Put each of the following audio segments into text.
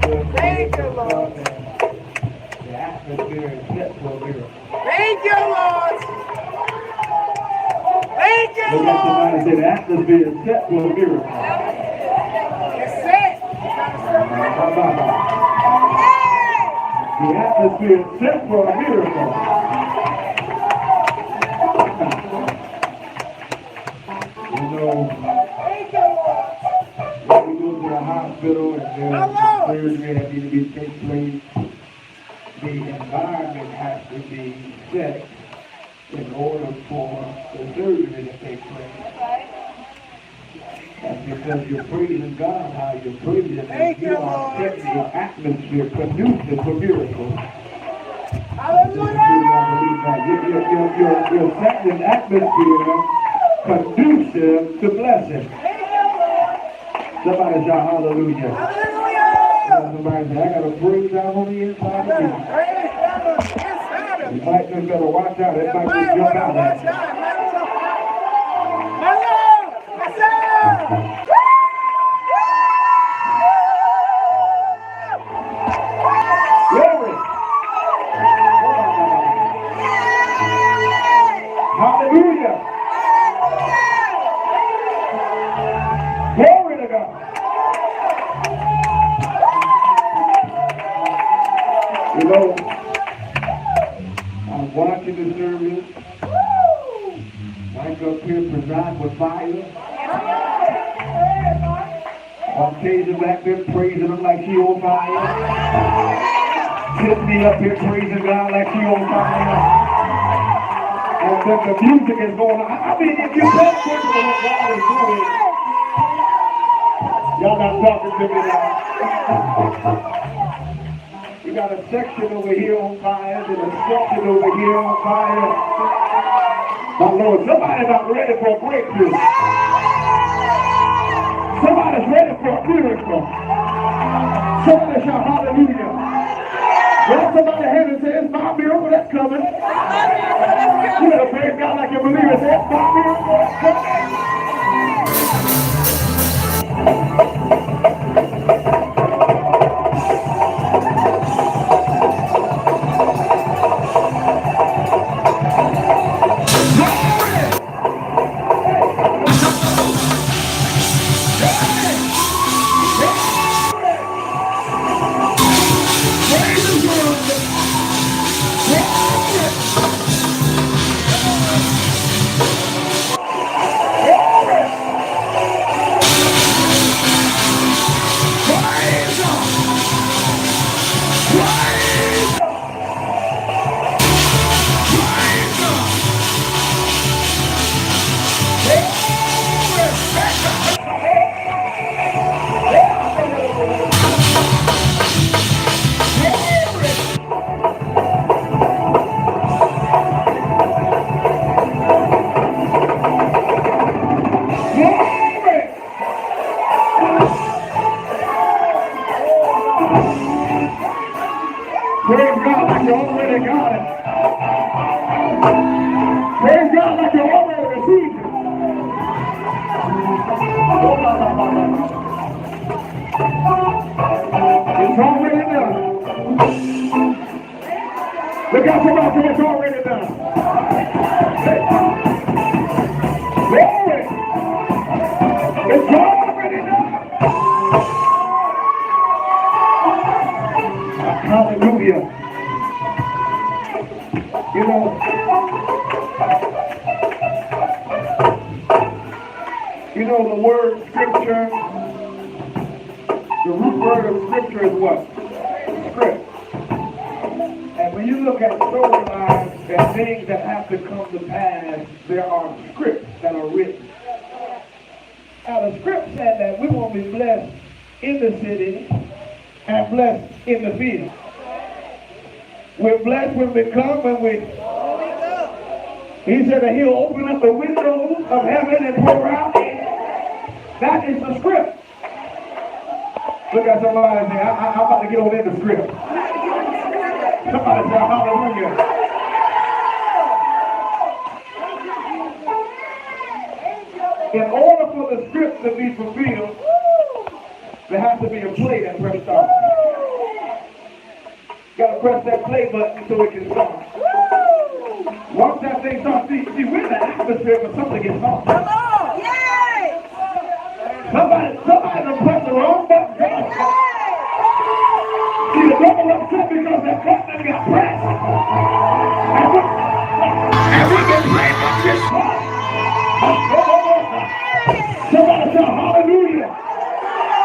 Thank you, Lord. The atmosphere is set for a miracle. Thank you, Lord. Thank you, Look at Lord. somebody and say the atmosphere is set for a miracle. It's set. The atmosphere is set for a miracle. You know, when we go to the hospital and there's surgery that needs to take place, the environment has to be set in order for the surgery to take place. That's because you're praising God, how you're praising Him. You are setting the atmosphere conducive for miracles. Hallelujah. You're setting an atmosphere conducive to blessing. Somebody shout hallelujah. Hallelujah. Somebody say, I got a praise down on the inside of me. You might just better watch out. It might just jump out at you. Glory. Hallelujah. Glory to God. You know, I'm watching the service. Mike up here preside with fire. On occasion back there praising him like she on fire. Tiffany up here praising God like she on fire. And then the music is going on. I mean, if you pay attention to what God is doing, y'all not talking to me now. We got a section over here on fire, and a section over here on fire. My Lord, somebody's not ready for a breakthrough. Somebody's ready for a miracle. Somebody shout hallelujah. Grab somebody's hand and say, it's my miracle that's coming. You better praise God like you believe it. Say, it's my miracle that's coming. Praise God like you already got it. Praise God like you already received it. It's already done. Look out your mouth, it's already done. Glory. It's already done. Hallelujah. You know the word scripture, the root word of scripture is what? Script. And when you look at storylines and things that have to come to pass, there are scripts that are written. Now the script said that we will be blessed in the city and blessed in the field. We're blessed when we come and He said that He'll open up the windows of heaven and pour out. That is the script. Look at somebody and say, I'm about to get over in the script. Somebody say, hallelujah. In order for the script to be fulfilled, there has to be a play that pressed off. Gotta press that play button so it can start. Once that thing starts, see, we're in the atmosphere for something to get started. Come on. Yay. Somebody done pressed the wrong button. See, the devil upset because that button got pressed. And we can play from this one. Somebody say hallelujah.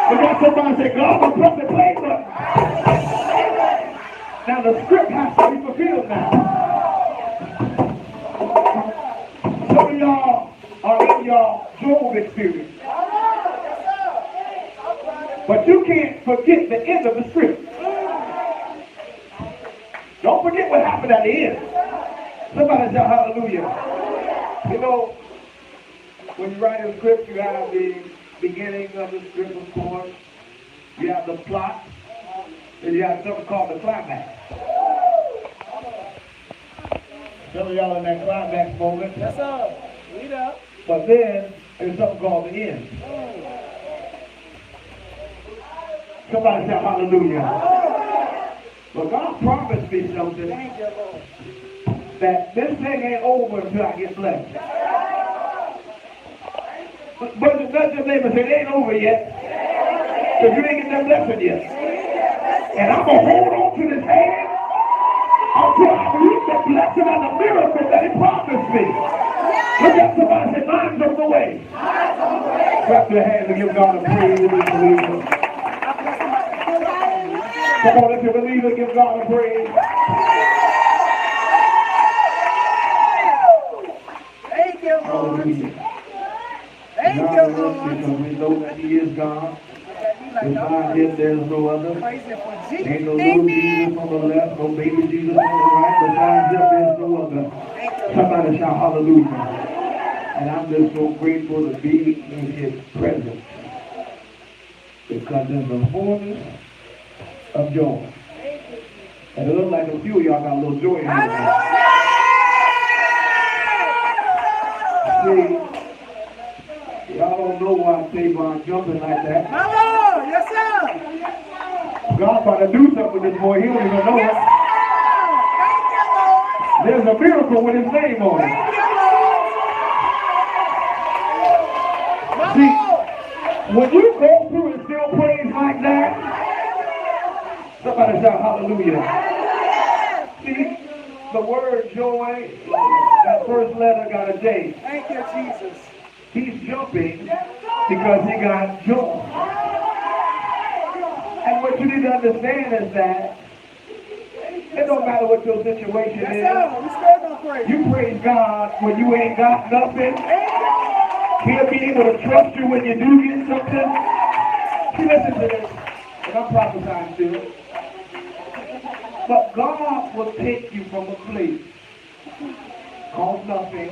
We got somebody say, God will press the play button. Now the script has to be fulfilled now. Some of y'all are in your Job experience. But you can't forget the end of the script. Don't forget what happened at the end. Somebody say hallelujah. You know, when you write a script, you have the beginning of the script, of course. You have the plot. And you have something called the climax. Some of y'all in that climax moment. Yes, sir. Read up. But then there's something called the end. Somebody say hallelujah. But God promised me something. Thank you, Lord. That this thing ain't over until I get blessed. But the neighbor said, it ain't over yet. Because you ain't get that blessing yet. And I'm going to hold on to this hand until I reach the blessing and the miracle that he promised me. Look at somebody and say, mine's on the way. Clap your hands and give God a praise if you believe it. Come on, if you believe it, give God a praise. Thank you, Lord. Hallelujah. Thank you, God, Lord. because we know that he is God. Beside him, there's no other. Praise him for Jesus. Ain't no little Jesus on the left, no baby Jesus on the right. Besides him, there's no other. Somebody shout hallelujah. And I'm just so grateful to be in his presence. Because there's a fullness of joy. And it looks like a few of y'all got a little joy in here. See, y'all don't know why Tavon jumping like that. My Lord. Yes, sir. God about to do something with this boy. He don't even know Yes, it. sir. Thank you, Lord. There's a miracle with his name on it. Thank you, Lord. My See, Lord. when you go through and still praise like that, somebody shout hallelujah. See, the word joy, that first letter got a J. Thank you, Jesus. He's jumping because he got joy. And what you need to understand is that it don't matter what your situation Yes, is. sir. We still gonna pray. You praise God when you ain't got nothing. He'll be able to trust you when you do get something. See, listen to this. And I'm prophesying still. But God will take you from a place called nothing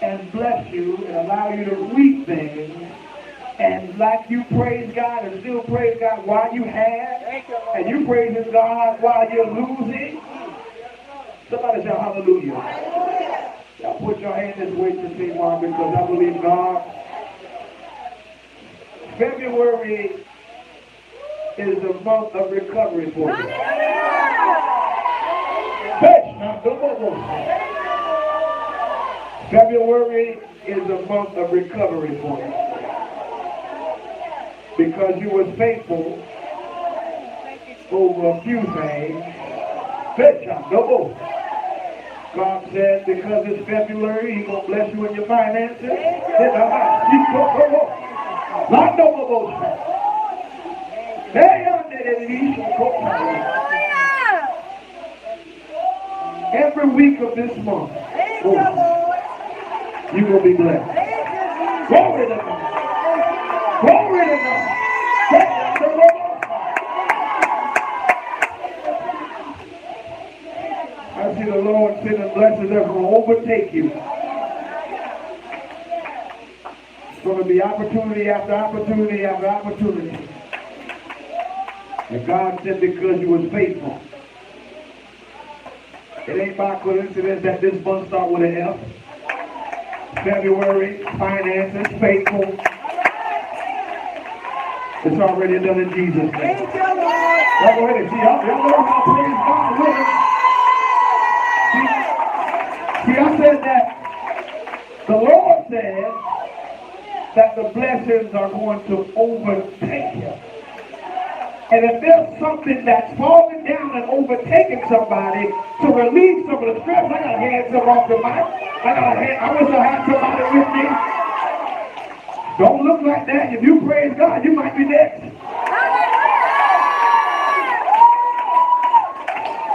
and bless you and allow you to reap things. And like you praise God and still praise God while you have, and you praise God while you're losing. Somebody shout hallelujah. Y'all put your hand this way to see one because I believe God. February is the month of recovery for you. February is the month of recovery for you. Because you were faithful over a few things. God said because it's February, He's going to bless you in your finances. Every week of this month, you're going to be blessed. Glory to God. Glory to God. I see the Lord sending blessings that will overtake you. It's going to be opportunity after opportunity after opportunity. And God said because you was faithful. It ain't by coincidence that this month start with an F. February, finances, faithful. It's already done in Jesus' name. Thank you, Lord. Y'all go ahead and see. Y'all learn how to praise God with us. See, I said that the Lord said that the blessings are going to overtake him. And if there's something that's falling down and overtaking somebody to relieve some of the stress, I got hands up off the mic. I wish I had somebody with me. Don't look like that. If you praise God, you might be next.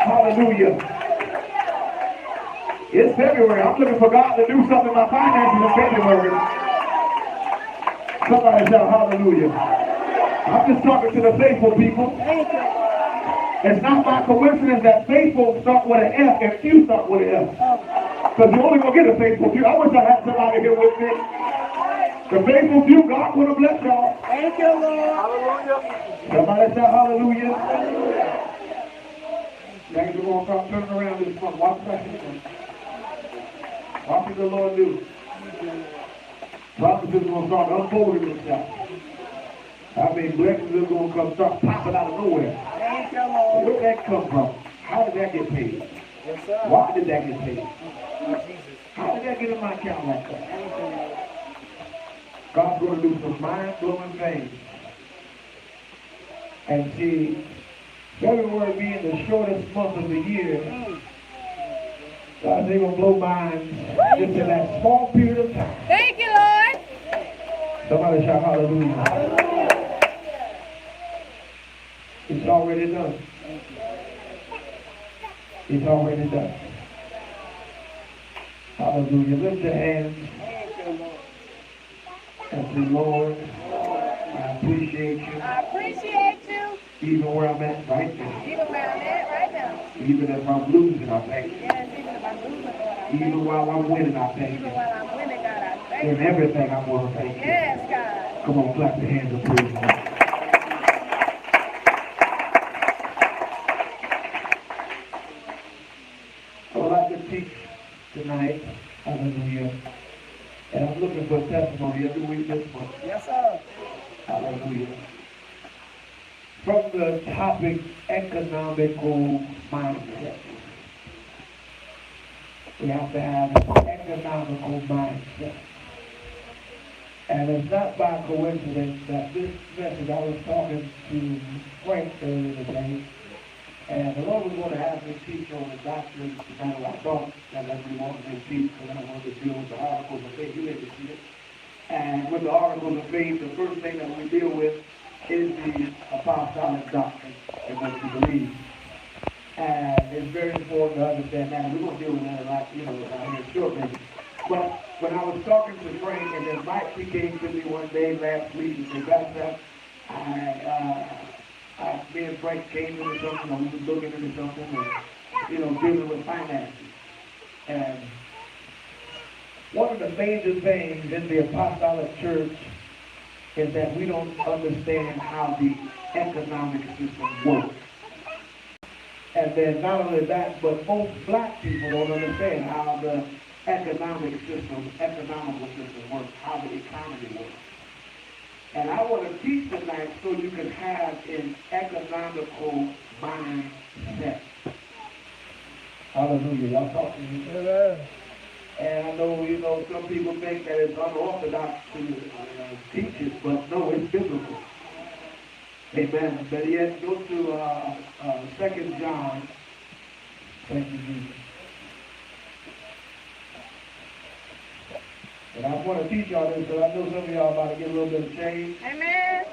Hallelujah. It's February. I'm looking for God to do something in my finances in February. Somebody shout hallelujah. I'm just talking to the faithful people. It's not by coincidence that faithful start with an F and few start with an F. Because you're only going to get a faithful few. I wish I had somebody here with me. The faithful few, God would have blessed y'all. Thank you, Lord. Hallelujah. Somebody shout hallelujah. Things are going to start turning around this month. Watch that. Watch what the Lord do. Prophecies are going to start unfolding themselves. I mean, blessings are going to come start popping out of nowhere. Thank you, Lord. Where did that come from? How did that get paid? Yes, sir. Why did that get paid? Oh, Jesus. How did that get in my account like that? God's going to do some mind-blowing things. And see, February being the shortest month of the year, God's going to blow minds just in that small period of time. Thank you, Lord. Somebody shout hallelujah. It's already done. It's already done. Hallelujah. Lift your hands and say, Lord, I appreciate you. I appreciate you. Even where I'm at right now. Even where I'm at right now. Even if I'm losing, I thank you. Yes, even if I'm losing, Lord, I thank Even you. while I'm winning, I thank Even you. while I'm winning, God, I thank In you. everything, I'm going to thank you. Yes, God. Come on, clap your hands and praise God. I would like to teach tonight. Hallelujah. And I'm looking for testimony every week this month. Yes, sir. Hallelujah. From the topic, economical mindset. We have to have an economical mindset. And it's not by coincidence that this message, I was talking to Frank earlier today, and the Lord was going to have me teach on the doctrine tonight. I thought that we wanted to teach because I wanted to deal with the articles of faith. You need to see it. And with the articles of faith, the first thing that we deal with is the apostolic doctrine in what we believe. And it's very important to understand that. And we're going to deal with that a lot, here shortly. But when I was talking to Frank, and then Mike, he came to me one day last week and said, Pastor, me and Frank came into something, and we were looking into something, and, dealing with finances. And one of the major things in the apostolic church is that we don't understand how the economic system works. And then not only that, but most black people don't understand how the economical system works, how the economy works. And I want to teach tonight so you can have an economical mindset. Hallelujah. Y'all talk to me. And I know, some people think that it's unorthodox to teach it, but no, it's biblical. Amen. But yet, go to 2 John. Thank you, Jesus. And I want to teach y'all this, because I know some of y'all about to get a little bit of change. Amen.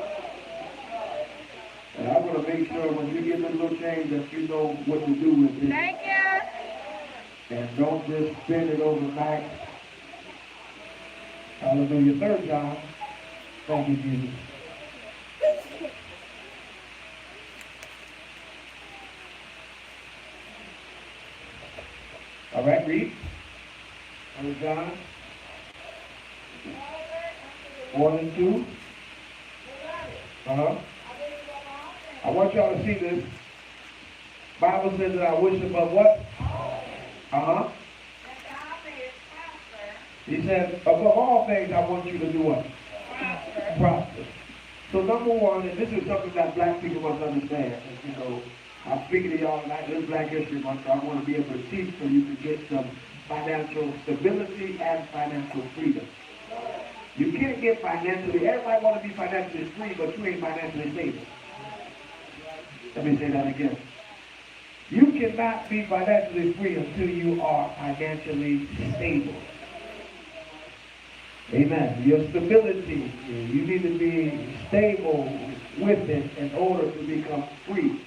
And I want to make sure when you get this little change that you know what to do with it. Thank you. And don't just spend it overnight. Hallelujah. 3 John. Thank you, Jesus. All right, read. 3 John. 1 and 2. I want y'all to see this. Bible says that I wish above what? He said, above all things, I want you to do what? Prosper. So number one, and this is something that black people must understand. And, you know, I'm speaking to y'all tonight. This is Black History Month, so I want to be able to teach so you can get some financial stability and financial freedom. You can't get financially, everybody want to be financially free, but you ain't financially stable. Let me say that again. You cannot be financially free until you are financially stable. Amen. Your stability, you need to be stable with it in order to become free.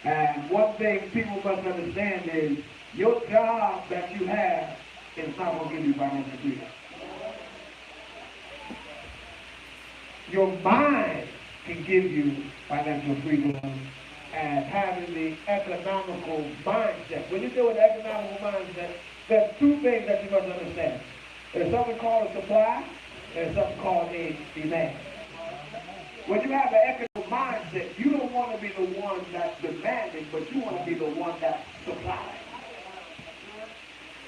And one thing people must understand is your job that you have is not going to give you financial freedom. Your mind can give you financial freedom and having the economical mindset. When you deal with the economical mindset, there's two things that you must understand. There's something called a supply, and there's something called a demand. When you have an economic mindset, you don't want to be the one that's demanding, but you want to be the one that's supplying.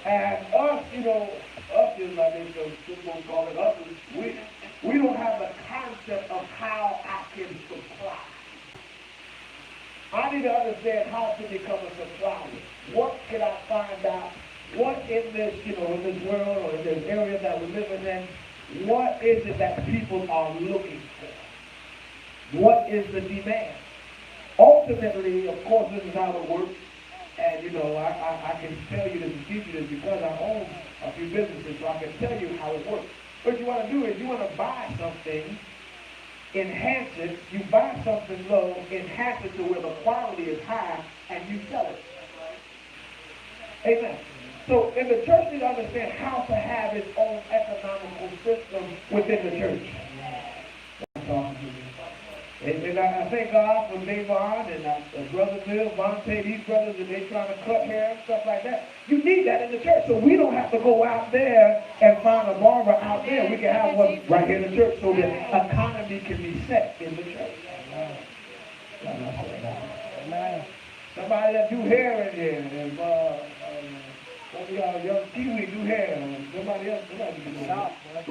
And us, you know, us is like they people call it us. We don't have a concept of how I can supply. I need to understand how to become a supplier. What can I find out? What in this, you know, in this world or in this area that we're living in, what is it that people are looking for? What is the demand? Ultimately, of course, this is how it works. And, you know, I can tell you this and teach you this because I own a few businesses, so I can tell you how it works. What you want to do is you want to buy something, enhance it. You buy something low, enhance it to where the quality is high, and you sell it. Amen. So, in the church, you understand how to have its own economical system within the church. And I thank God for Davon and Brother Bill, Monte, these brothers, and they trying to cut hair and stuff like that. You need that in the church, so we don't have to go out there and find a barber out there. We can have one right here in the church so the economy can be set in the church. Somebody that do hair in here, and some of y'all young Kiwi do hair, and somebody else do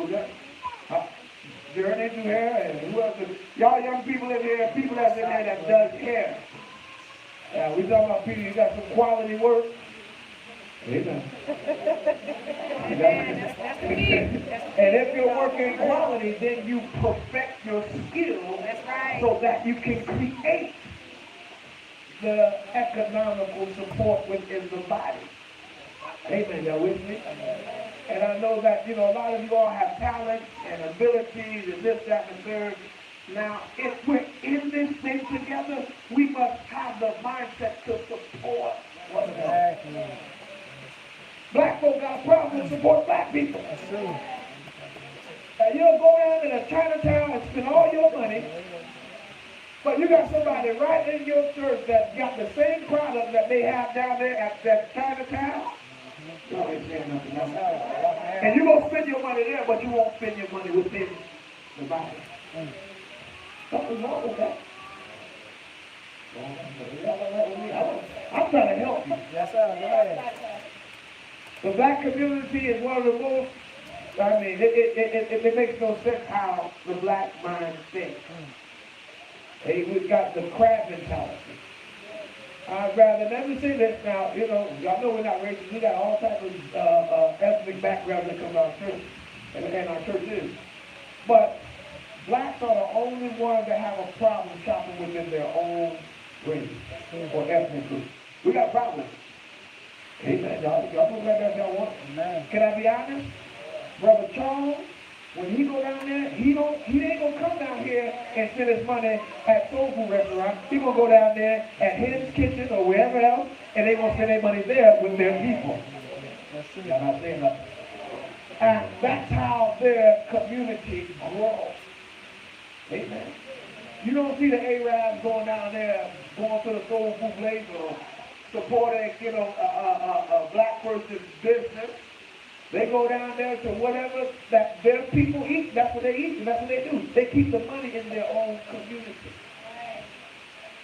hair. Journey do hair, and who else? Y'all young people in here, people that's in there that does hair. We talking about people who got some quality work. Amen. And if you're working quality, then you perfect your skill so that you can create the economical support within the body. Amen. Y'all with me? And I know that, you know, a lot of you all have talent and abilities and this, that, and the third. Now, if we're in this thing together, we must have the mindset to support one another. Black folk got a problem to support black people. And you'll go down to the Chinatown and spend all your money, but you got somebody right in your church that got the same product that they have down there at that Chinatown. Y'all ain't saying nothing else. And you're going to spend your money there, but you won't spend your money within the body. Something's wrong with that. I'm trying to help you. Yes, sir. Go ahead. The black community is one of the most, I mean, it makes no sense how the black mind thinks. Hey, we've got the crab mentality. I'd rather never say this now, you know, y'all know we're not racist. We got all types of ethnic backgrounds that come to our church, and our church is. But blacks are the only ones that have a problem shopping within their own race or ethnic group. We got problems. Amen. Y'all move like that y'all want. Amen. Can I be honest? Brother Charles, when he go down there, he ain't gonna come down here and spend his money at soul food restaurant. He gonna go down there at his kitchen or wherever else, and they gonna spend their money there with their people. Y'all not saying nothing. And that's how their community grows. Amen. You don't see the Arabs going down there, going to the soul food place or supporting, you know, a black person's business. They go down there to whatever that their people eat. That's what they eat, and that's what they do. They keep the money in their own community.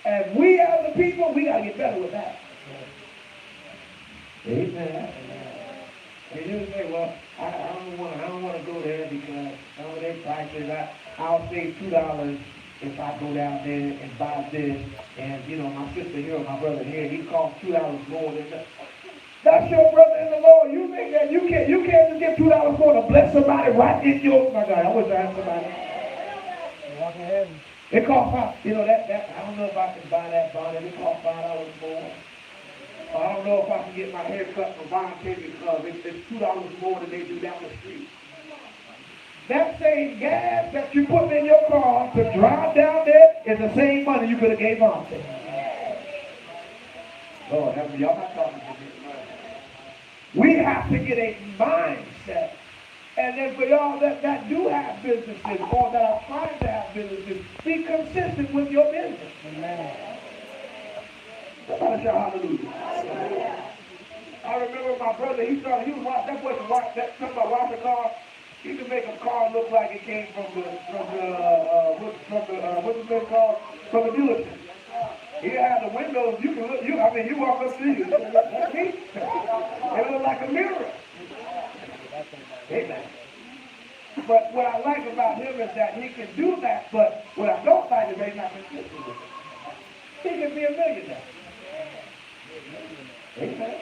And we as the people, we got to get better with that. Amen. And you say, well, I don't want to go there because some of their prices, I'll save $2 if I go down there and buy this. And you know, my sister here, my brother here, he costs $2 more than that. That's your brother in the Lord. You think that you can't just get $2 more to bless somebody right in your, my God, I wish I had somebody. Walk in heaven. It costs $5, you know, that I don't know if I can buy that bonnet. It costs $5 more. I don't know if I can get my hair cut from voluntary because it's $2 more than they do down the street. That same gas that you put in your car to drive down there is the same money you could have gave voluntary. Lord, help me. Y'all not talking to me. We have to get a mindset. And then for y'all that do have businesses or that are trying to have businesses, be consistent with your business. Amen. Somebody shout hallelujah. I remember my brother, he was watching, talking about washing cars. He could make a car look like it came from the what's the place called? From the dealership. He had the windows, you walk up to you, that's me. It look like a mirror. Amen. But what I like about him is that he can do that, but what I don't like is that he's not consistent with it. He can be a millionaire. Amen.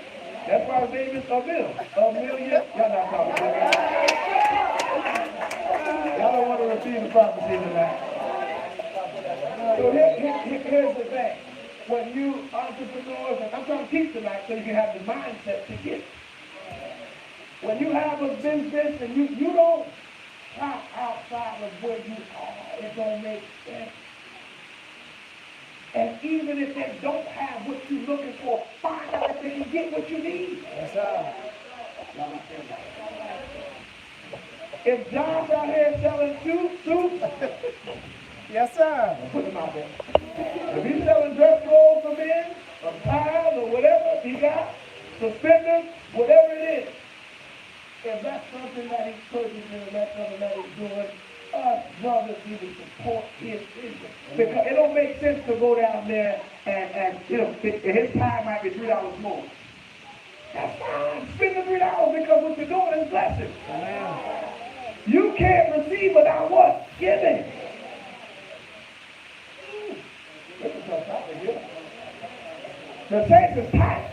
That's why his name is a million. Y'all not talking to me. Y'all don't want to receive the prophecy tonight. So here's the thing. When you entrepreneurs, and I'm trying to teach tonight so you can have the mindset to get. When you have a business and you don't try outside of where you are, it don't make sense. And even if they don't have what you're looking for, find out if they can get what you need. Yes, sir. If John's out here selling suits, Yes, sir. put them out there. If he's selling dress clothes for men, or ties, or whatever he got, suspenders, whatever it is, if that's something that he's purchasing and that's something that he's doing, us brothers need to support his vision. Because it don't make sense to go down there and you know, his time might be $3 more. That's fine. Spend the $3 because what you're doing is blessing. Amen. You can't receive without what? Giving. This is a topic here. The saints is tight.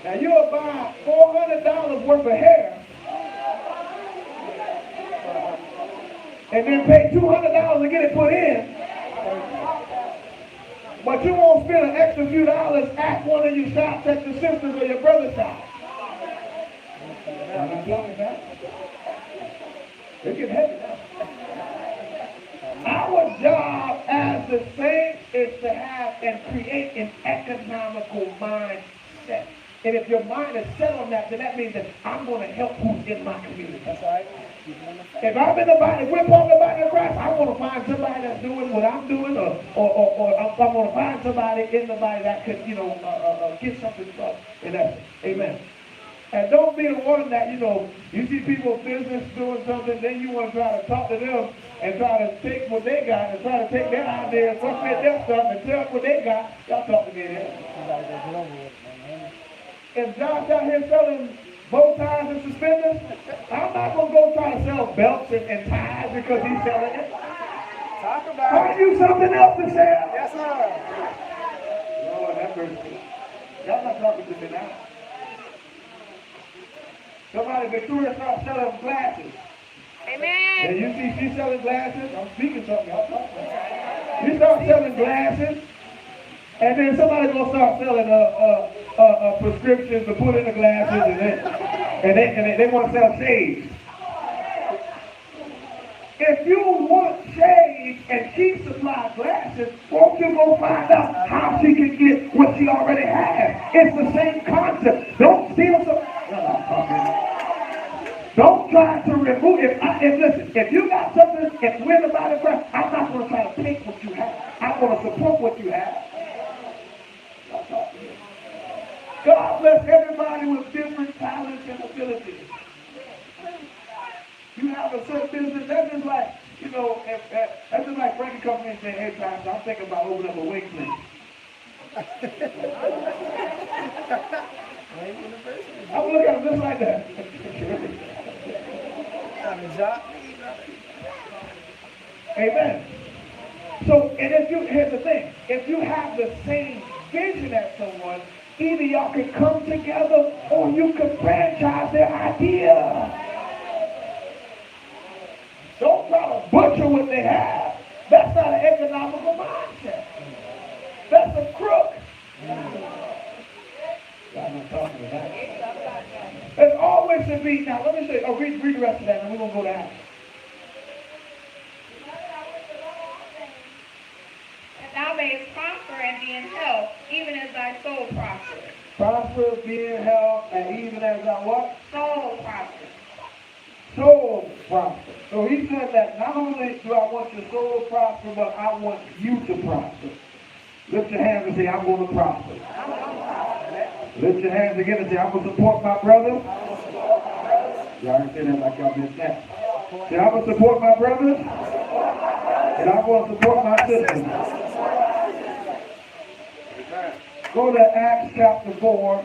Now you'll buy $400 worth of hair and then pay $200 to get it put in, but you won't spend an extra few dollars at one of your shops at your sister's or your brother's shop. It get heavy now. Our job as the saints is to have and create an economical mindset. And if your mind is set on that, then that means that I'm going to help who's in my community. That's right. If I'm in the body, if we're part of the body of Christ, I want to find somebody that's doing what I'm doing, or I'm going to find somebody in the body that could, get something from. And that's it. Amen. And don't be the one that, you see people's business doing something, then you want to try to talk to them and try to take what they got and try to take their ideas, frustrate their stuff and tell what they got. Y'all talk to me here. If John's out here selling bow ties and suspenders, I'm not going to go try to sell belts and ties because he's selling it. Talk about Find it. you something else to sell. Yes, sir. Lord, have mercy. Y'all not talking to me now. Somebody, Victoria, start selling glasses. Amen. And you see she's selling glasses. I'm speaking something. Y'all talking. You start selling glasses, and then somebody's going to start selling prescriptions to put in the glasses, and they want to sell shades. If you want shades and she supplies glasses, won't you go find out how she can get what she already has? It's the same concept. Don't steal some. Don't try to remove it. Listen, if you got something, if we're the body of Christ, I'm not going to try to take what you have. I'm going to support what you have. God bless everybody with different talents and abilities. You have a certain business, that's just like, that's just like Frankie coming in and saying, hey, Pastor, I'm thinking about opening up a weight clinic. Wayne University. I would look at him just like that. Got a job. Amen. So, and if you, here's the thing, if you have the same vision as someone, either y'all can come together or you can franchise their idea. Don't try to butcher what they have. That's not an economical mindset. That's a crook. I'm not talking about that. There's always to be, now let me say, read the rest of that and we're going to go to Acts. Thou mayest prosper and be in health, even as thy soul prospers. Prosper, be in health, and even as thy what? Soul prospers. Soul prosper. So he said that not only do I want your soul to prosper, but I want you to prosper. Lift your hands and say, I'm going to prosper. Lift your hands again and say, I'm going to support my brothers. Y'all ain't saying that like y'all been that. Say, I'm going to support my brothers, and I'm going to support my sisters. Go to Acts chapter 4.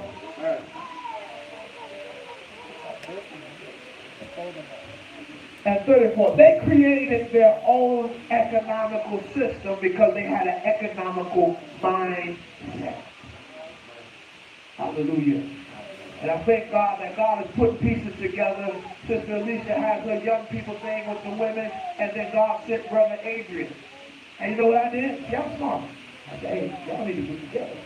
And 34. They created their own economical system because they had an economical mindset. Hallelujah. And I thank God that God has put pieces together. Sister Alicia has her young people thing with the women, and then God sent Brother Adrian. And you know what I did? Y'all smart. I said, hey, y'all need to get together.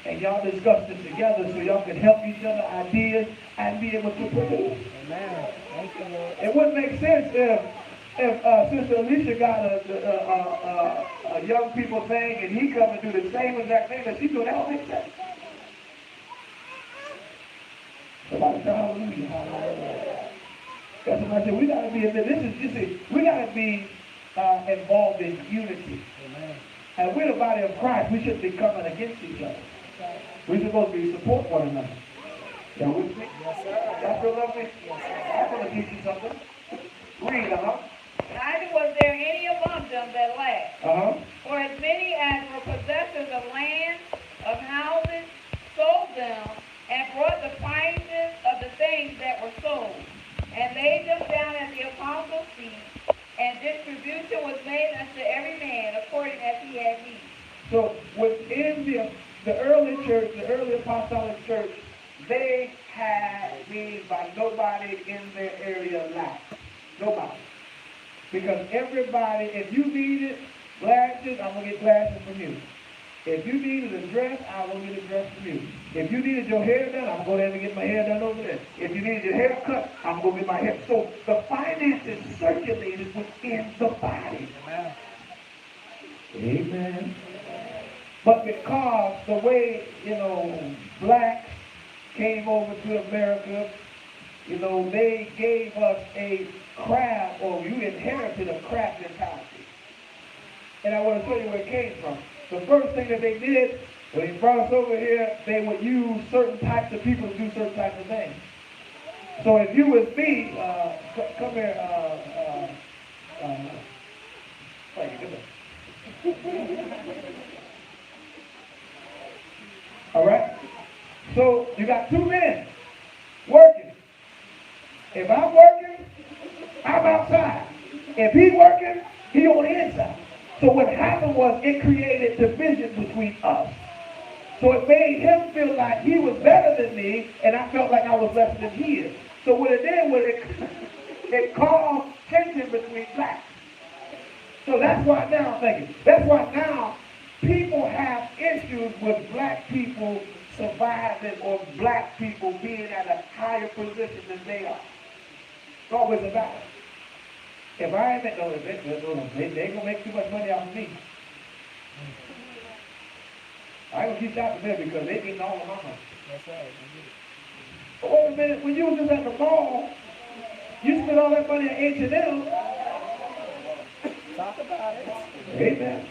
And y'all discuss this together so y'all can help each other ideas and be able to produce. Amen. Thank you, Lord. It wouldn't make sense if Sister Alicia got a young people thing and he come and do the same exact thing that she do. That don't make sense. Somebody say hallelujah. Hallelujah. That's what I said. We gotta be we gotta be involved in unity. Amen. And we're the body of Christ. We shouldn't be coming against each other. We're supposed to be support one another. Y'all with me? Yes, sir. That's real lovely. I'm going to teach you something. Read, Neither was there any among them that lacked. For as many as were possessors of lands, of houses, sold them, and brought the prices of the things that were sold, and laid them down at the apostles' feet, and distribution was made unto every man according as he had need. So within the early church, the early apostolic church, they had means by nobody in their area lacked. Nobody. Because everybody, if you needed glasses, I'm going to get glasses from you. If you needed a dress, I'm going to get a dress from you. If you needed your hair done, I'm going to get my hair done over there. If you needed your hair cut, I'm going to get my hair. So the finances circulated within the body. Amen. Amen. But because the way, blacks came over to America, they gave us a craft, or you inherited a craft mentality. And I want to tell you where it came from. The first thing that they did, when they brought us over here, they would use certain types of people to do certain types of things. So if you was me, come here, all right? So you got two men working. If I'm working, I'm outside. If he's working, he on the inside. So what happened was it created division between us. So it made him feel like he was better than me, and I felt like I was less than he is. So what it did was it caused tension between blacks. So that's why now, people have issues with black people surviving or black people being at a higher position than they are. It's always a battle. If I ain't make no, they ain't gonna make too much money off of me. I ain't gonna keep shopping there because they getting all of my money. That's right. But wait a minute, when you was just at the mall, you spent all that money at H&M. Talk about it. Amen.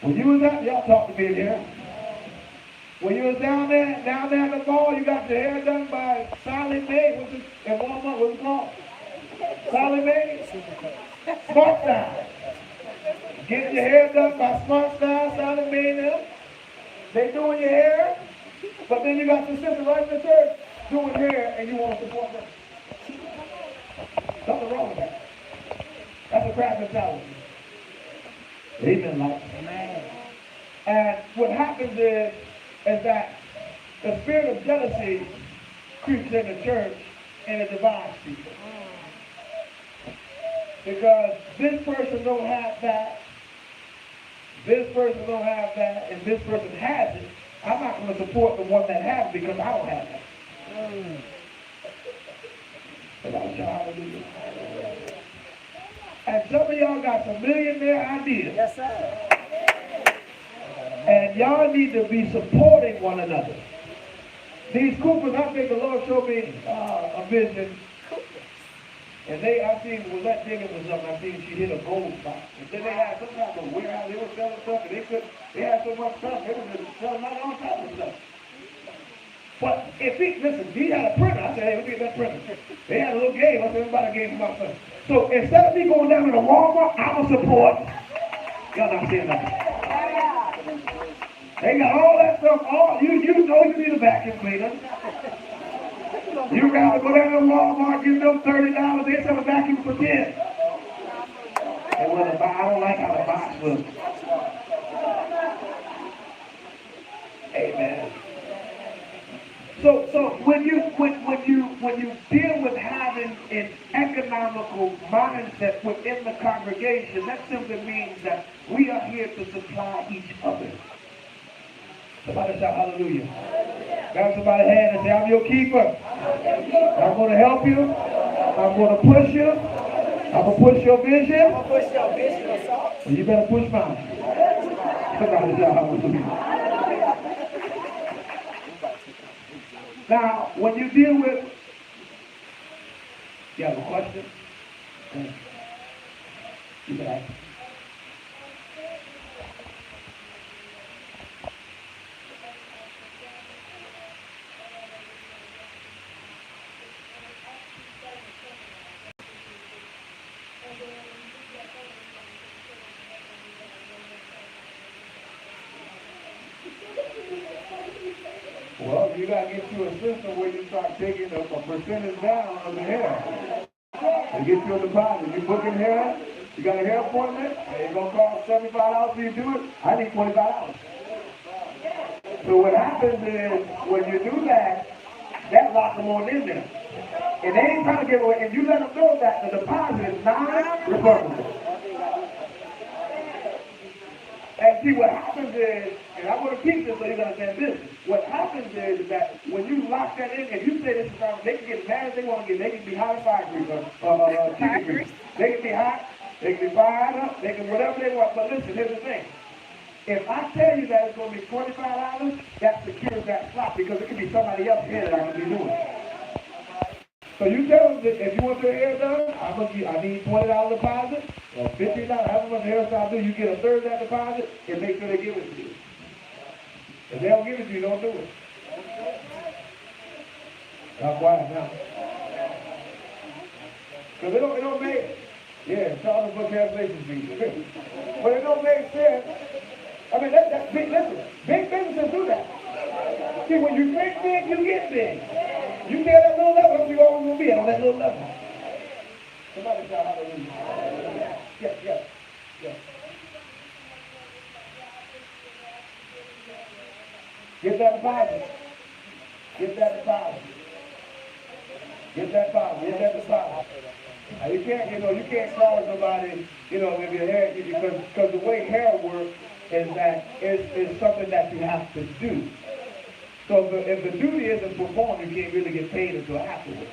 When you was out, y'all talk to me in here. When you was down there at the mall, you got your hair done by Sally Mae. What's it? In Walmart, what's it called? Sally Mae? Smart Style. Getting your hair done by Smart Style, Sally Mae now. They doing your hair, but then you got the sister right in the church doing hair and you want to support them. Nothing wrong with that. That's a craft mentality. Amen, like. Amen. And what happens is that the spirit of jealousy creeps in the church and it divides people. Because this person don't have that, this person don't have that, and this person has it. I'm not going to support the one that has it because I don't have that. And some of y'all got some millionaire ideas. Yes, sir. And y'all need to be supporting one another. These Coopers, I think the Lord showed me a vision. And I seen when that digging was up, I seen she hit a gold spot. And then they had some type of warehouse, they were selling stuff, and they had so much stuff, they were selling all types of stuff. But if he had a printer, I said, hey, let me get that printer. They had a little game, I said, everybody gave for my son. So instead of me going down to the Walmart, I'm going to support. Y'all not saying nothing. They got all that stuff, you know you need a vacuum cleaner. You gotta go down to Walmart, give them $30, they sell a vacuum for 10. And I don't like how the box looks. Amen. So when you deal with having an economical mindset within the congregation, that simply means that we are here to supply each other. Somebody shout hallelujah. Grab somebody's hand and say, I'm your keeper. I'm going to help you. I'm going to push you. I'm going to push your vision. I'm going to push your vision or something. Well, you better push mine. Somebody shout hallelujah. Now, when you deal with, you have a question? You can ask. Well, you got to get you a system where you start taking a percentage down of the hair. And get you a deposit. You booking hair, you got a hair appointment, and it's going to cost $75 for you to do it. I need $25. So what happens is, when you do that, that locks them on in there. And they ain't trying to give away, and you let them know that the deposit is non-refundable. And see, what happens is, and I'm going to teach this so you understand this. What happens is that when you lock that in, and you say this is wrong, they can get mad as they want to get. They can be hot as 5 degrees, chicken grease. They can be hot, they can be fired up, they can whatever they want. But listen, here's the thing. If I tell you that it's going to be $25, that secures that slot because it could be somebody else here that I'm going to be doing it. So you tell them that if you want your hair done, I need $20 deposit or $15, however much hairstyle do, you get a third of that deposit and make sure they give it to you. If they don't give it to you, don't do it. Not quiet now. Because it don't make, Charles book translation fee. But it don't make sense. I mean, that's big, listen, big businesses do that. See, when you think big, you get big. You stay at that little level, you're always going to be on that little level. Somebody shout hallelujah. Yes. Get that deposit. Get that deposit. Now, you can't charge nobody, if your hair, because the way hair works is that it's something that you have to do. So if the duty isn't performed, you can't really get paid until afterwards.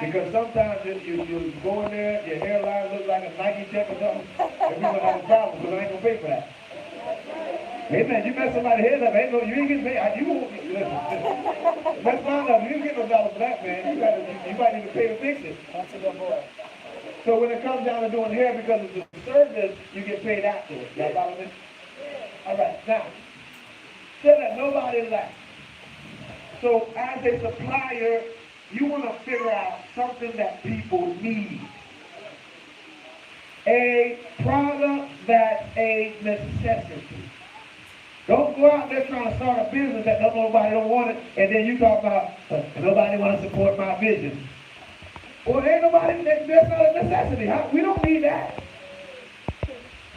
Because sometimes you go in there, your hairline looks like a Nike check or something, and we're going to have a problem because I ain't going to pay for that. Amen. You mess somebody's head up, you ain't getting paid. You won't get, listen. Mess mine up, you ain't getting no dollar for that, man. You might need to pay to fix it. That's a good boy. So when it comes down to doing hair, because it's a service, you get paid afterwards. Y'all follow me? All right. Now, say that nobody lacks. So as a supplier, you want to figure out something that people need. A product that's a necessity. Don't go out there trying to start a business that nobody don't want it, and then you talk about nobody want to support my vision. Well, ain't nobody. That's not a necessity. We don't need that.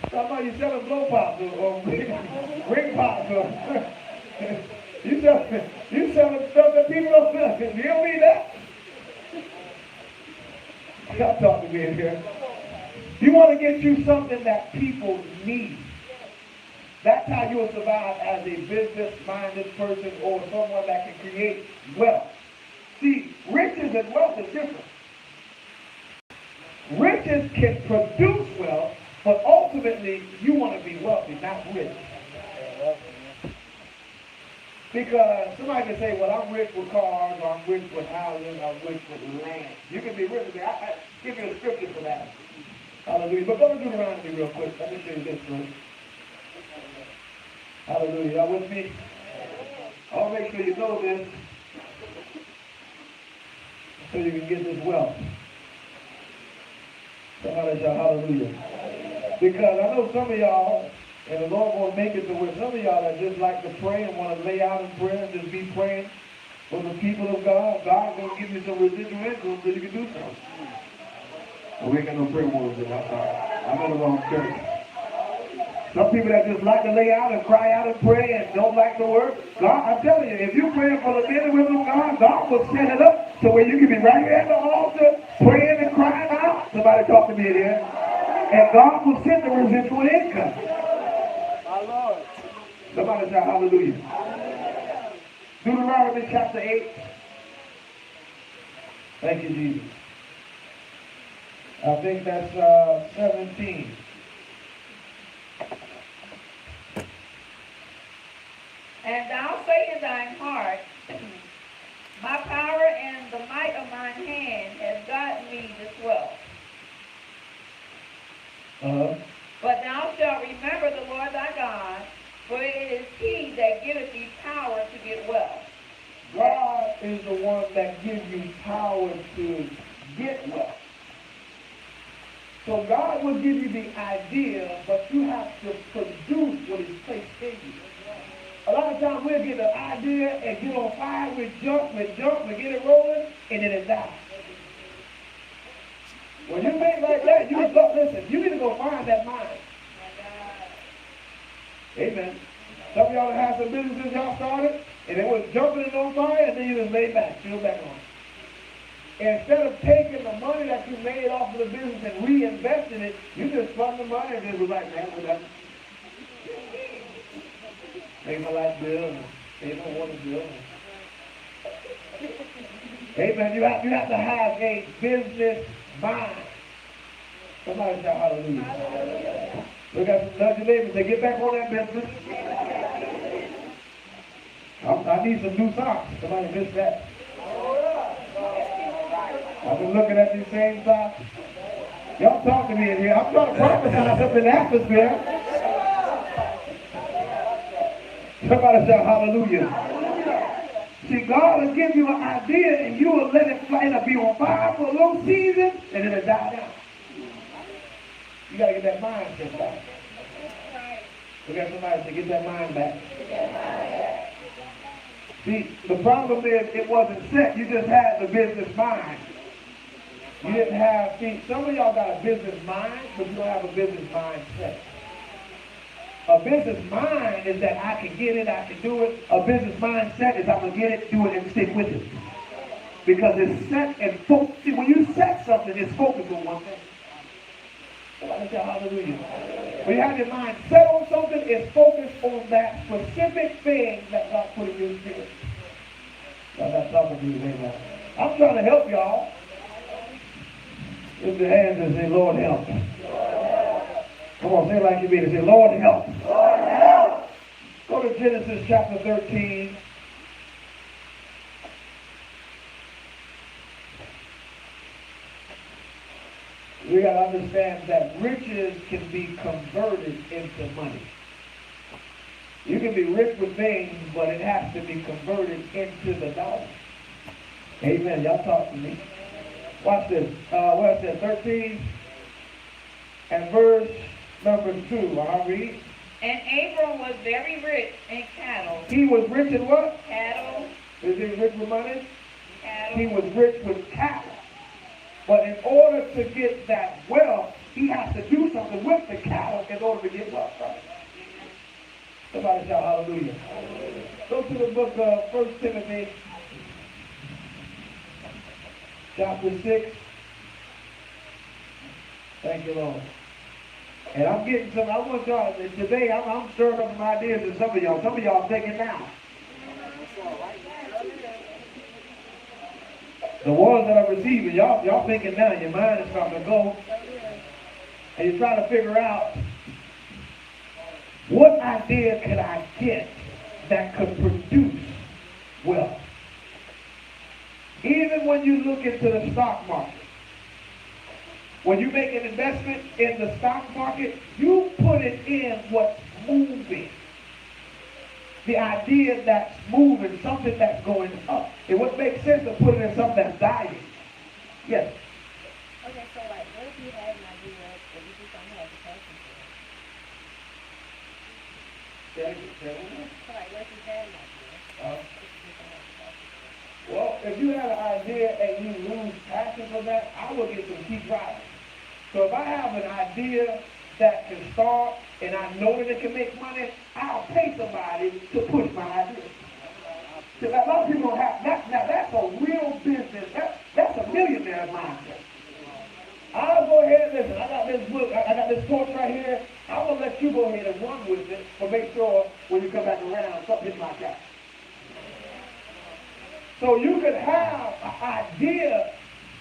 Talk about you selling blow pops or ring pops or you selling stuff that people don't sell. You don't need that. Y'all talk to me in here. You want to get you something that people need. That's how you'll survive as a business-minded person or someone that can create wealth. See, riches and wealth is different. Riches can produce wealth, but ultimately you want to be wealthy, not rich. Because somebody can say, well, I'm rich with cars, or I'm rich with houses, I'm rich with land. You can be rich with that. I give you a scripture for that. Hallelujah. But go to Deuteronomy real quick. Let me show you this first. Hallelujah. Y'all with me? I'll make sure you know this so you can get this wealth. Somebody shout hallelujah. Because I know some of y'all, and the Lord will make it to where some of y'all that just like to pray and want to lay out in prayer and just be praying for the people of God. God's going to give you some residual income so you can do something. Well, we ain't got no prayer warriors in that time. I'm in the wrong church. Some people that just like to lay out and cry out and pray and don't like the word. God, I'm telling you, if you're praying for the men and women of God, God will set it up so where you can be right here at the altar praying and crying out. Somebody talk to me in here. And God will send the residual income. My Lord. Somebody shout hallelujah. Deuteronomy chapter 8. Thank you, Jesus. I think that's 17. And thou say in thine heart, my power and the might of mine hand has gotten me this wealth. But thou shalt remember the Lord thy God, for it is he that giveth thee power to get wealth. God is the one that gives you power to get wealth. So God will give you the idea, but you have to produce what is placed in you. A lot of times we'll get an idea and get on fire, we jump, we get it rolling, and then it dies. When you think like that, you go, listen, you need to go find that mind. Amen. Some of y'all have some businesses y'all started, and it was jumping and on fire, and then you just lay back, chill back on. Instead of taking the money that you made off of the business and reinvesting it, you just spun the money and just was like, man, whatever. Pay my light bill and pay my water bill. Amen. You have to have a business mind. Somebody shout hallelujah. Hallelujah. Look at some nudge your neighbors. Say, get back on that business. I need some new socks. Somebody missed that. I've been looking at these same socks. Y'all talk to me in here. I'm trying to prophesy something in the atmosphere. Somebody shout hallelujah. See, God will give you an idea and you will let it fly. It'll be on fire for a little season and then it'll die down. You got to get that mindset back. Look at somebody say, get that mind back. See, the problem is it wasn't set. You just had the business mind. You didn't have, see, some of y'all got a business mind, but you don't have a business mindset. A business mind is that I can get it, I can do it. A business mindset is I'm going to get it, do it, and stick with it. Because it's set and focused. See, when you set something, it's focused on one thing. Somebody say hallelujah. When you have your mind set on something, it's focused on that specific thing that God put in your spirit. I'm not talking to you today, I'm trying to help y'all. Lift your hands and say, Lord, help. Come on, say it like you mean it. Say, Lord, help. Lord, help. Go to Genesis chapter 13. We got to understand that riches can be converted into money. You can be rich with things, but it has to be converted into the dollar. Amen. Y'all talk to me. Watch this. What I said, 13 and verse number 2. I'll read. And Abram was very rich in cattle. He was rich in what? Cattle. Is he rich with money? Cattle. He was rich with cattle. But in order to get that wealth, he has to do something with the cattle in order to get wealth. Right? Somebody shout hallelujah. Go to the book of 1 Timothy, chapter 6. Thank you, Lord. And I'm getting some, I want y'all, today I'm stirring up some ideas in some of y'all. Some of y'all thinking now. The ones that are receiving, y'all thinking now, your mind is starting to go. And you're trying to figure out, what idea could I get that could produce wealth? Even when you look into the stock market, when you make an investment in the stock market, you put it in what's moving. The idea that's moving, something that's going up. It wouldn't make sense to put it in something that's dying. Yes? Okay, so like, what if you had an idea that you just don't have the passion for it? So like, what if you had an idea? Well, if you have an idea and you lose passion for that, I will get some key drivers. So if I have an idea that can start and I know that it can make money, I'll pay somebody to push my idea. So a lot of people don't have that. Now that's a real business. That's a millionaire mindset. I'll go ahead and listen. I got this book. I got this torch right here. I'm gonna let you go ahead and run with it, but make sure when you come back around, something hits my cat. So you could have an idea,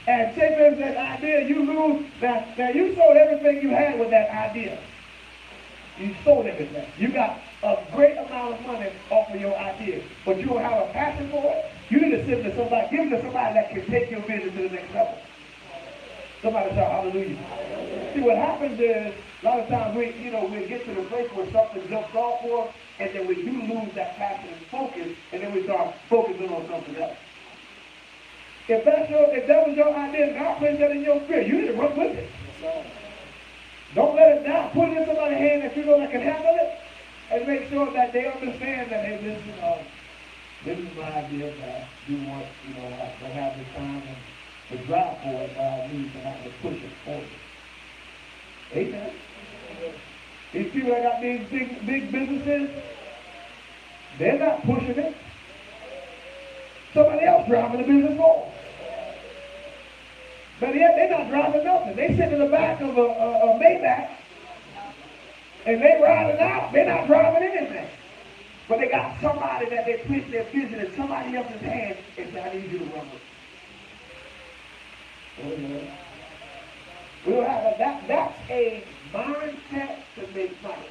and say there's that idea, you lose. Now you sold everything you had with that idea. You sold everything. You got a great amount of money off of your idea, but you don't have a passion for it. You need to send it to somebody, give it to somebody that can take your business to the next level. Somebody shout hallelujah. See, what happens is, a lot of times we get to the place where something jumps off for us, and then we do lose that passion and focus, and then we start focusing on something else. If that was your idea, God placed that in your spirit, you need to run with it. Don't let it down. Put it in somebody's hand that you know that can handle it, and make sure that they understand that, hey, this is my idea that I do want, I don't have the time to drive for it, but I need to have to push it forward. Amen. These people that got these big businesses, they're not pushing it. Somebody else driving the business forward. But yet they're not driving nothing. They sit in the back of a Maybach, and they riding out. They're not driving anything. But they got somebody that they place their vision in somebody else's hand and say, I need you to run with it. We don't have that's a mindset to make money.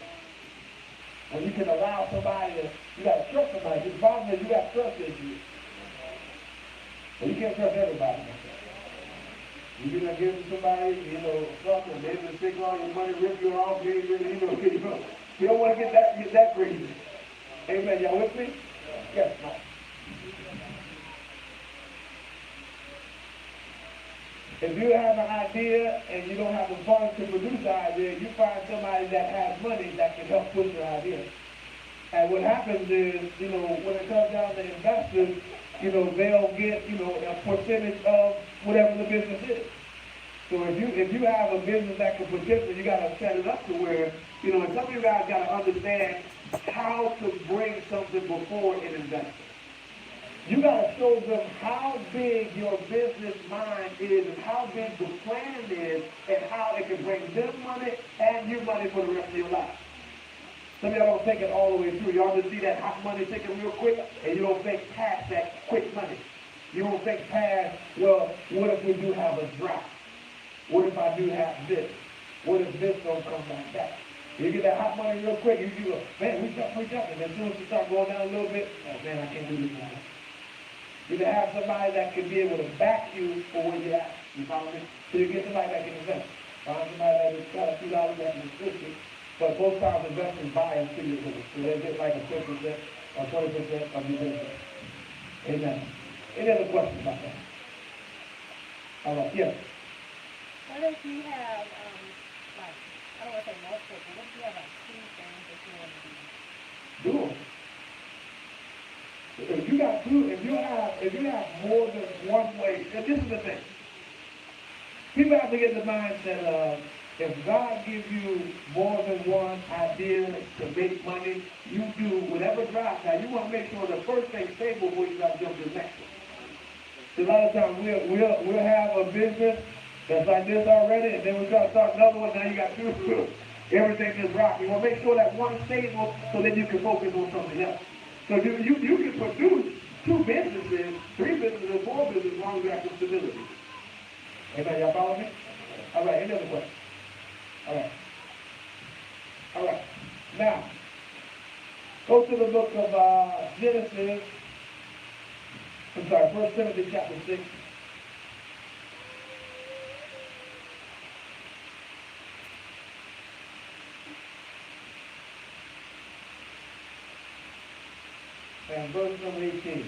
When you can allow somebody you got to trust somebody. The problem is you got trust issues. But you can't trust everybody. You're going to give somebody, something, they're going to take all your money, rip you off, you don't want to get that crazy. Amen. Y'all with me? Yes, Mike. If you have an idea and you don't have the funds to produce the idea, you find somebody that has money that can help push your idea. And what happens is, when it comes down to investors, they'll get, a percentage of whatever the business is. So if you have a business that can potentially, you got to set it up to where, and some of you guys got to understand how to bring something before an investor. You got to show them how big your business mind is and how big the plan is and how it can bring them money and you money for the rest of your life. Some of y'all don't think it all the way through. Y'all just see that hot money taking real quick and you don't think past that quick money. You don't think past, well, what if we do have a drop? What if I do have this? What if this don't come back? You get that hot money real quick, you go, man, we jump. And as soon as you start going down a little bit, oh man, I can't do this now. You can have somebody that can be able to back you for where you're at. You follow me? So you get somebody that can invest. Find somebody that has got a few dollars that can invest it. But most times investors buy into your business. So they get like a 10% or 20% of your business. Amen. Any other questions about that? All right, yeah. What if you have, I don't want to say multiple, but what if you have like two things that you want do them. If you got two, if you have more than one way, and this is the thing. People have to get the mindset of, if God gives you more than one idea to make money, you do whatever drives. Now, you want to make sure the first thing's stable before you got to jump to the next one. So a lot of times we'll have a business that's like this already, and then we try to start another one. Now you got two. Everything is rock. You want to make sure that one's stable so then you can focus on something else. So you can produce 2 businesses, 3 businesses, 4 businesses as long as you have some stability. Amen. Y'all follow me? All right. Any other question? All right. All right. Now, go to the book of Genesis. I'm sorry, 1 Timothy chapter 6. And verse number 18.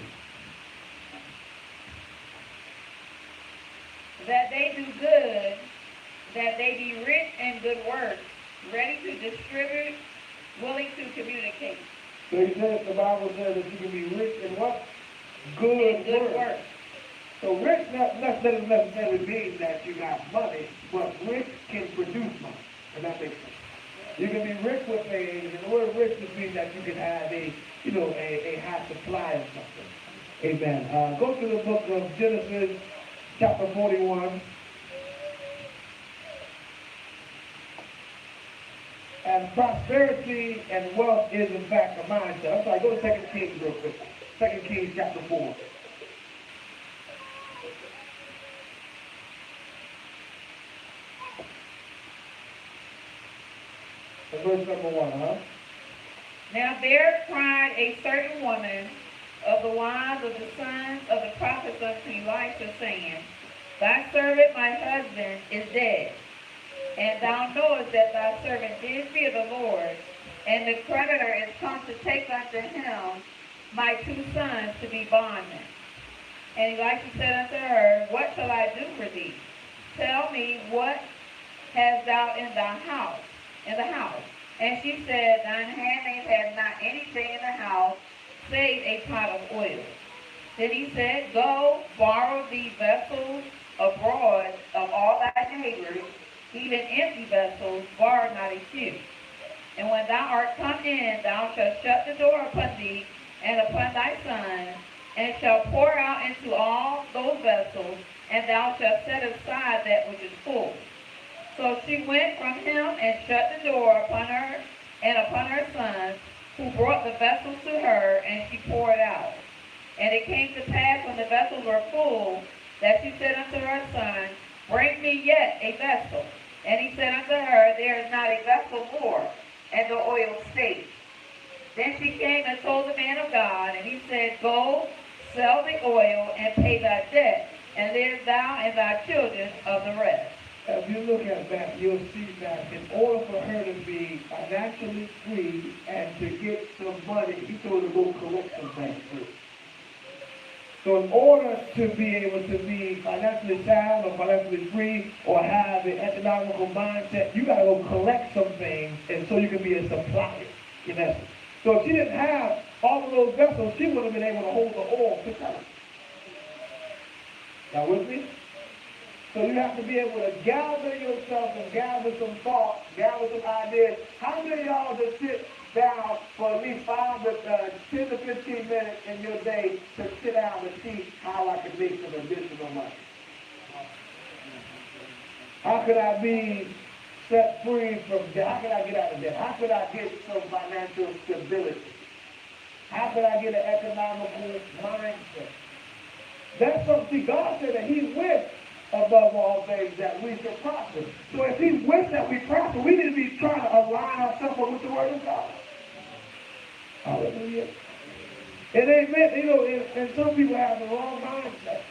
That they do good, that they be rich in good works, ready to distribute, willing to communicate. So he says, the Bible says that you can be rich in what? Good works. So rich doesn't necessarily mean that you got money, but rich can produce money. And that makes sense. You can be rich with things, and the word rich just means that you can have a high supply of something. Amen. Go to the book of Genesis, chapter 41. And prosperity and wealth is in fact a mindset. I'm sorry, go to 2 Kings real quick. 2 Kings chapter 4. And verse number 1, huh? Now there cried a certain woman of the wives of the sons of the prophets unto Elisha, saying, Thy servant my husband is dead, and thou knowest that thy servant did fear the Lord, and the creditor is come to take unto him my 2 sons to be bondmen. And Elisha said unto her, What shall I do for thee? Tell me, what hast thou in the house? And she said, Thine handmaid hath not anything in the house, save a pot of oil. Then he said, Go, borrow thee vessels abroad of all thy neighbors, even empty vessels, borrow not a few. And when thou art come in, thou shalt shut the door upon thee and upon thy sons, and shalt pour out into all those vessels, and thou shalt set aside that which is full. So she went from him and shut the door upon her and upon her sons, who brought the vessels to her, and she poured out. And it came to pass, when the vessels were full, that she said unto her son, Bring me yet a vessel. And he said unto her, There is not a vessel more. And the oil stayed. Then she came and told the man of God, and he said, Go, sell the oil, and pay thy debt, and live thou and thy children of the rest. If you look at that, you'll see that in order for her to be financially free and to get some money, he told her to go collect some things first. So in order to be able to be financially sound or financially free or have an economical mindset, you got to go collect some things, and so you can be a supplier, in essence. So if she didn't have all of those vessels, she wouldn't have been able to hold the oil to sell it. Y'all with me? So you have to be able to gather yourself and gather some thoughts, gather some ideas. How many of y'all just sit down for at least 10 to 15 minutes in your day to sit down and see how I can make some additional money? How could I be set free from debt? How could I get out of debt? How could I get some financial stability? How could I get an economical mindset? That's something God said that He wished above all things that we should prosper. So if He wished that we prosper, we need to be trying to align ourselves with the Word of God. Hallelujah. It ain't meant, and some people have the wrong mindset.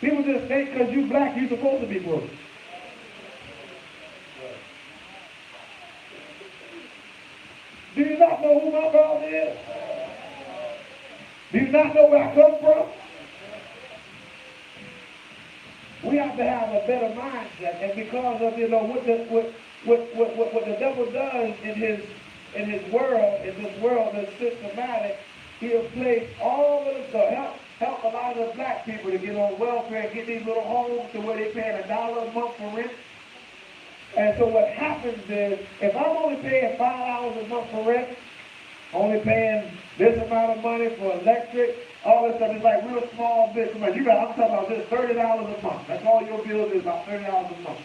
People just think because you black, you're supposed to be broke. Do you not know who my God is? Do you not know where I come from? We have to have a better mindset, and because of what the devil does in his in his world, in this world that's systematic, he'll place all of the stuff, help a lot of the black people to get on welfare, get these little homes to where they're paying $1 a month for rent. And so what happens is, if I'm only paying $5 a month for rent, only paying this amount of money for electric, all this stuff, it's like real small business. I'm talking about just $30 a month. That's all your bill is, about $30 a month.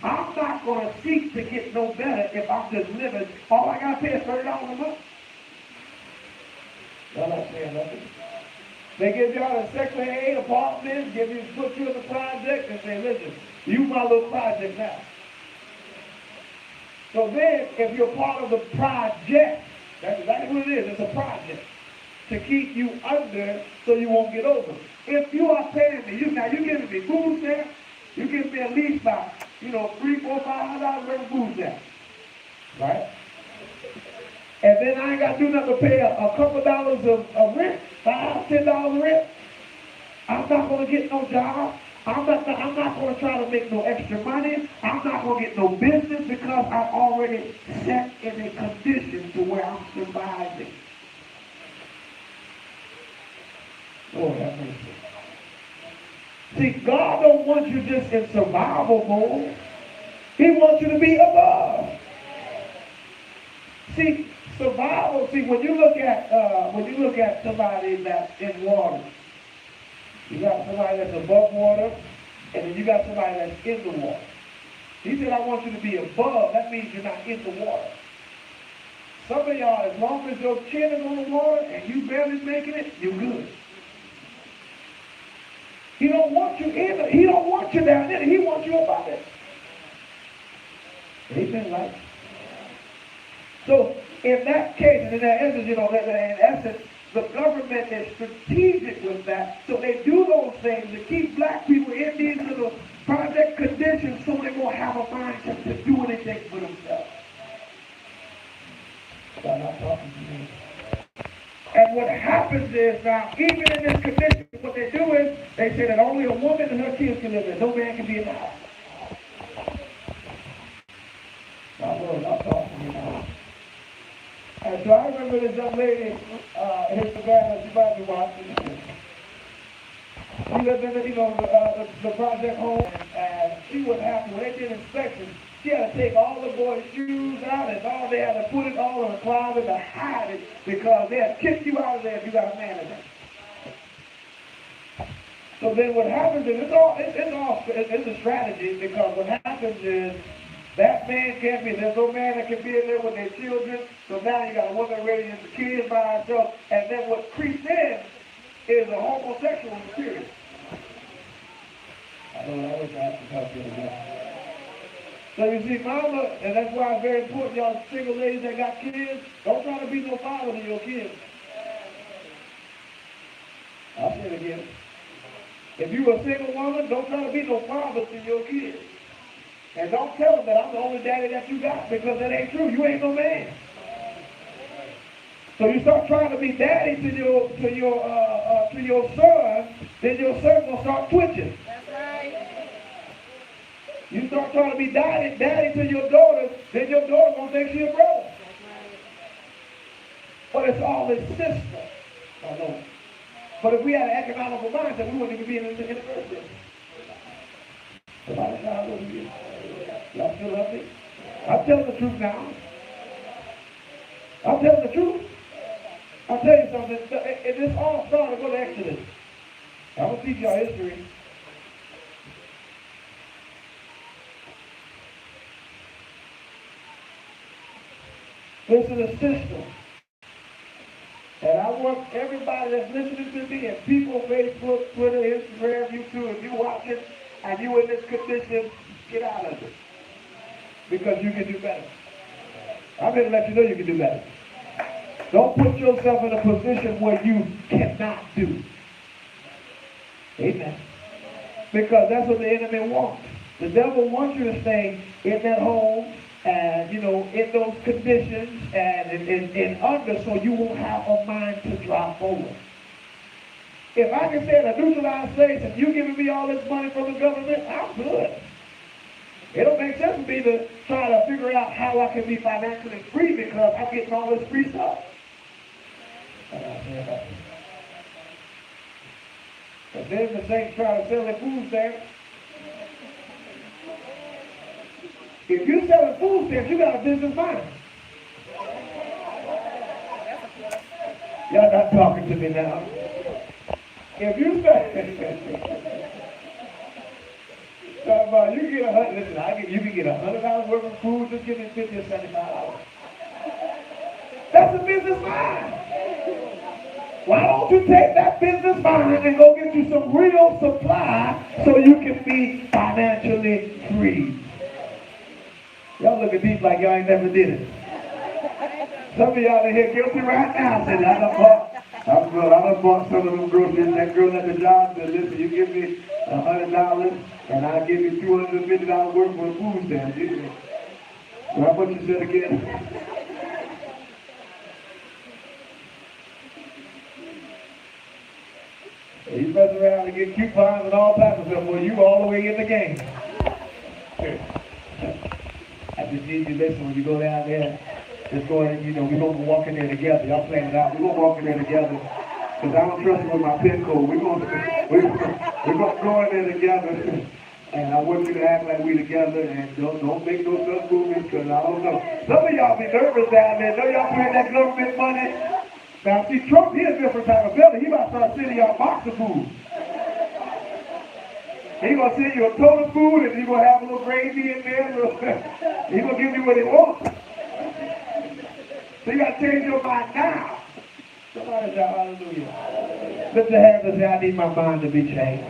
I'm not going to seek to get no better if I'm just living. All I got to pay is $30 a month. Y'all not saying nothing. They give y'all a Section 8 apartment, put you in the project, and say, listen, you my little project now. So then, if you're part of the project, that's exactly what it is. It's a project to keep you under so you won't get over. If you are paying me, you're giving me food stamps, you're giving me at least about, $3, $4, $5 worth of food stamps. Right? And then I ain't got to do nothing but pay a couple dollars of rent, $5, $10 rent. I'm not going to get no job. I'm not going to try to make no extra money. I'm not going to get no business because I'm already set in a condition to where I'm surviving. Lord have mercy. See, God don't want you just in survival mode. He wants you to be above. See, survival. See, when you look at somebody that's in water, you got somebody that's above water, and then you got somebody that's in the water. He said, I want you to be above. That means you're not in the water. Some of y'all, as long as your chin is on the water and you barely making it, you're good. He don't want you in it. He don't want you down there. He wants you above it. Amen, right? So, in that case, and in that essence, in essence, the government is strategic with that. So they do those things to keep black people in these little project conditions so they won't have a mind to do anything for themselves. God, not talking to me. And what happens is now, even in this condition, what they do is they say that only a woman and her kids can live there. No man can be in the house. My Lord, not talking to me now. And so I remember this young lady in Savannah, she might be watching. She lived in the project home, and she was happy when they did inspections. She had to take all the boys' shoes out, and they had to put it all in a closet to hide it because they had kicked you out of there if you got a man in there. So then what happens is it's a strategy, because what happens is that man can't be, there's no man that can be in there with their children. So now you got a woman raising the kids by herself, and then what creeps in is a homosexual spirit. I wish I could help you with that. So you see, mama, and that's why it's very important, y'all single ladies that got kids, don't try to be no father to your kids. I'll say it again. If you're a single woman, don't try to be no father to your kids. And don't tell them that I'm the only daddy that you got, because that ain't true. You ain't no man. So you start trying to be daddy to your son, then your son will start twitching. That's right. You start trying to be daddy to your daughter, then your daughter gonna think she a brother. That's right. But it's all this system. I know. But if we had an economical mindset, we wouldn't even be in the first place. Somebody say hallelujah. Y'all still love me? I'm telling the truth now. I'm telling the truth. I'll tell you something. This all started with Exodus. I'm going to teach y'all history. This is a system. And I want everybody that's listening to me, and people, Facebook, Twitter, Instagram, YouTube, if you're watching and you're in this condition, get out of it. Because you can do better. I'm here to let you know you can do better. Don't put yourself in a position where you cannot do. Amen. Because that's what the enemy wants. The devil wants you to stay in that home and, in those conditions and in under, so you won't have a mind to drop over. If I can stay in a neutralized place and you giving me all this money from the government, I'm good. It don't make sense for me to try to figure out how I can be financially free because I'm getting all this free stuff. But then the saints try to sell their food stamps. If you're selling food stamps, you got a business mind. Y'all not talking to me now. If you talk about you get you can get $100 worth of food, just give me $50 or $75. That's a business mind. Why don't you take that business mind and go get you some real supply so you can be financially free? Y'all look at these like y'all ain't never did it. Some of y'all in here guilty right now. Said, I'm good. I done bought some of them groceries. That girl at the job said, listen, you give me $100 and I'll give you $250 worth of food stamps. So how much you said again? You mess around and get coupons and all types of stuff. Well, you all the way in the game. I just need you to listen when you go down there. Just go ahead, we're going to walk in there together. Y'all plan it out. We're going to walk in there together. Because I don't trust you with my pin code. We're going to go in there together. And I want you to act like we together. And don't make no such movies because I don't know. Some of y'all be nervous down there. Know y'all paying that government money? Now, see, Trump, he's a different type of belly. He about to start sending y'all box of food. He's going to send you a ton of food, and he's going to have a little gravy in there. He's going to give you what he wants. So you got to change your mind now. Somebody say hallelujah. Lift your hands and say, I need my mind to be changed.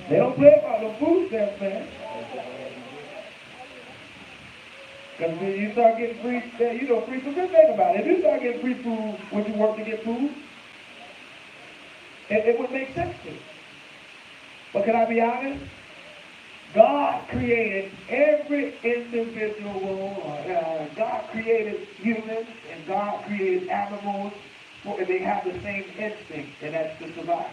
They don't play about the food stamps, man. Because when you start getting free, free food, just think about it. If you start getting free food, would you work to get food? It would make sense to you. But can I be honest? God created every individual, God created humans, and God created animals, and they have the same instinct, and that's to survive.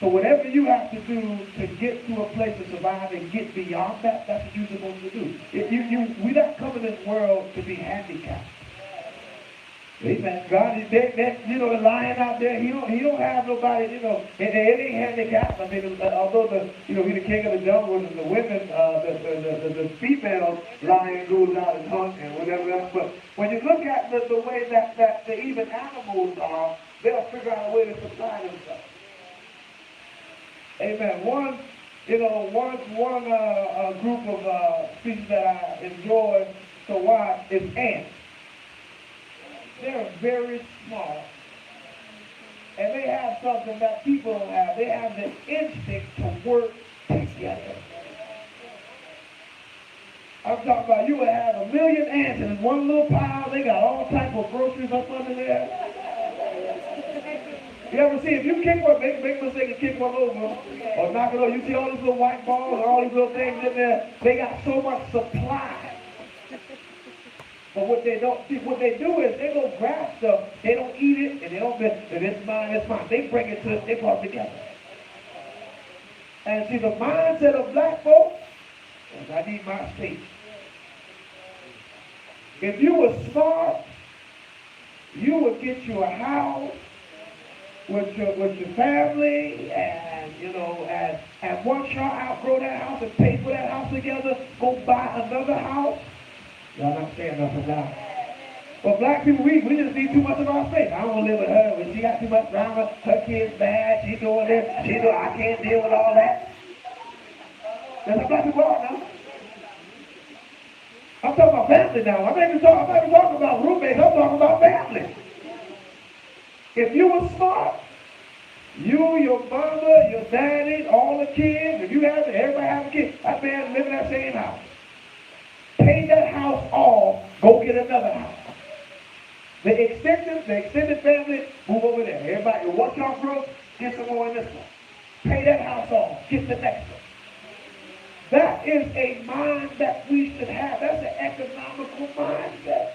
So whatever you have to do to get to a place to survive and get beyond that, that's what you're supposed to do. We're not coming in this world to be handicapped. Amen. God is the lion out there, he don't have nobody, it ain't handicapped. I mean, although he's the king of the jungle and the women, the female lion goes out and hunts and whatever else. But when you look at the way that the even animals are, they'll figure out a way to supply themselves. Amen. One group of species that I enjoy to watch is ants. They're very small. And they have something that people don't have. They have the instinct to work together. I'm talking about you would have 1 million ants in one little pile. They got all types of groceries up under there. You ever see, if you kick one, make a mistake and kick one over, or knock it over, you see all these little white balls or all these little things in there, they got so much supply. But what they do is they go grab stuff, they don't eat it, and they don't it's mine. They bring it to, they put it together. And see, the mindset of black folks is, I need my space. If you were smart, you would get you a house with your family, and and once y'all outgrow that house and pay for that house together, go buy another house. Y'all not saying nothing now. But black people, we just need too much of our space. I don't want to live with her. When she got too much drama, her kid's bad, she's doing this, I can't deal with all that. That's what black people are now. I'm talking about family now. I'm not even talking about roommates. I'm talking about family. If you were smart, you, your mama, your daddy, all the kids, if you have it, everybody have a kid, that man live in that same house. Pay that house off, go get another house. The extended family, move over there. Everybody, watch y'all broke, get some more in this one. Pay that house off, get the next one. That is a mind that we should have. That's an economical mindset.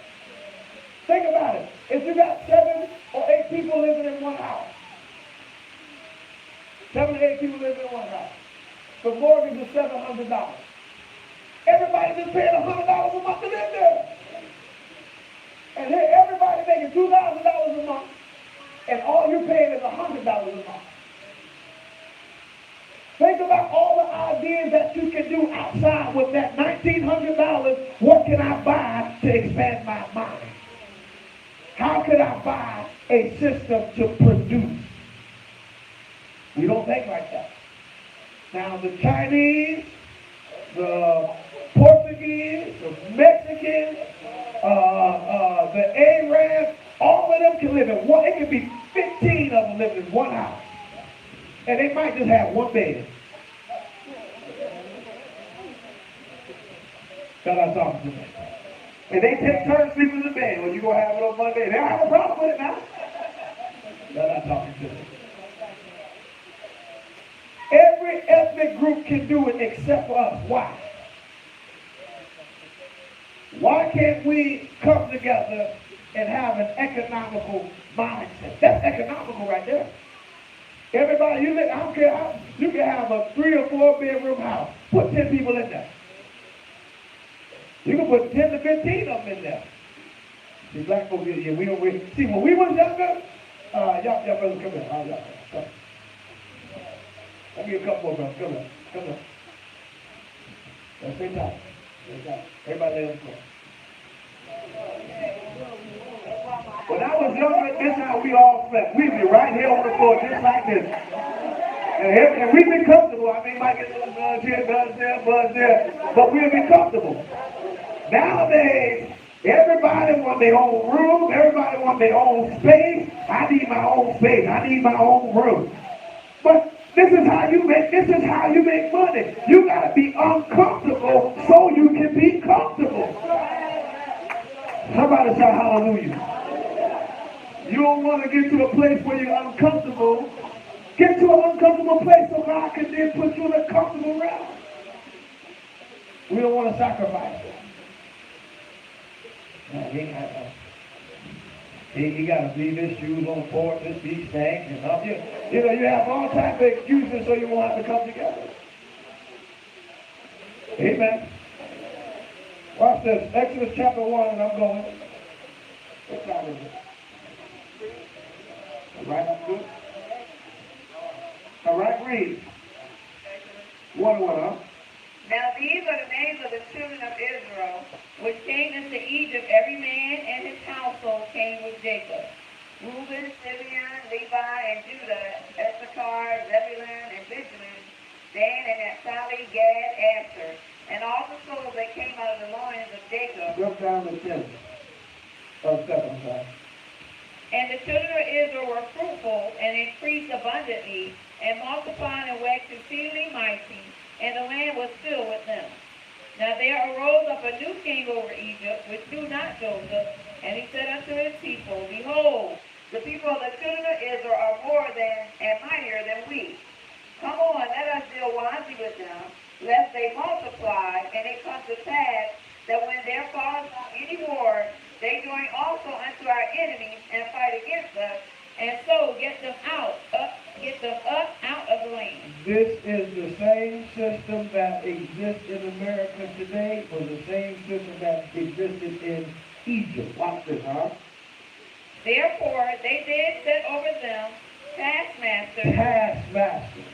Think about it. If you got 7 or 8 people living in one house, 7 to 8 people live in one house. The mortgage is $700. Everybody just paying $100 a month to live there. And here everybody making $2,000 a month, and all you're paying is $100 a month. Think about all the ideas that you can do outside with that $1,900. What can I buy to expand my mind? How could I buy a system to produce? We don't think like that. Now the Chinese, the Portuguese, the Mexicans, the Arabs, all of them can live in one. It can be 15 of them living in one house. And they might just have one bed. That's what I'm talking to. And they take turns sleeping in the bed. Well, you're going to have it on Monday. They don't have a problem with it now. That's what I'm talking to. Every ethnic group can do it except for us. Why? Why can't we come together and have an economical mindset? That's economical right there. Everybody, I don't care how, you can have a 3 or 4 bedroom house. Put 10 people in there. You can put 10 to 15 of them in there. See, black folks, yeah, we don't really. See, when we was younger, y'all brothers, come here. Y'all, come. Let me get a couple more brothers. Come on. Let's stay tight. Everybody lay on the floor. When I was younger, this is how we all slept. We'd be right here on the floor just like this. And we'd be comfortable. I mean, might get a little buzz here, buzz there, but we'd be comfortable. Nowadays, everybody wants their own room. Everybody wants their own space. I need my own space. I need my own room. But this is how you make money. You gotta be uncomfortable so you can be comfortable. Somebody shout hallelujah. You don't want to get to a place where you're uncomfortable. Get to an uncomfortable place so God can then put you in a comfortable realm. We don't want to sacrifice it. No, you got to leave his shoes on the porch, this beach tank, and you have all types of excuses so you won't have to come together. Amen. Watch this. Exodus chapter 1, and I'm going. What time is it? All right, that's good. All right, read. 1:1, huh? Now these are the names of the children of Israel, which came into Egypt. Every man and his household came with Jacob. Reuben, Simeon, Levi, and Judah, Issachar, Zebulun, and Benjamin, Dan and Naphtali, Gad, Asher, and all the souls that came out of the loins of Jacob. Jump down to 10. Oh, 7, I'm sorry. And the children of Israel were fruitful and increased abundantly, and multiplied and waxed exceedingly mighty, and the land was filled with them. Now there arose up a new king over Egypt, which knew not Joseph, and he said unto his people, Behold, the people of the children of Israel are more than and mightier than we. Come on, let us deal wisely with them, lest they multiply, and it come to pass that when there falls on any war, they join also unto our enemies and fight against us, and so get them up out of the land. This is the same system that exists in America today, or the same system that existed in Egypt. Watch this, huh? Therefore, they did set over them taskmasters. Taskmasters.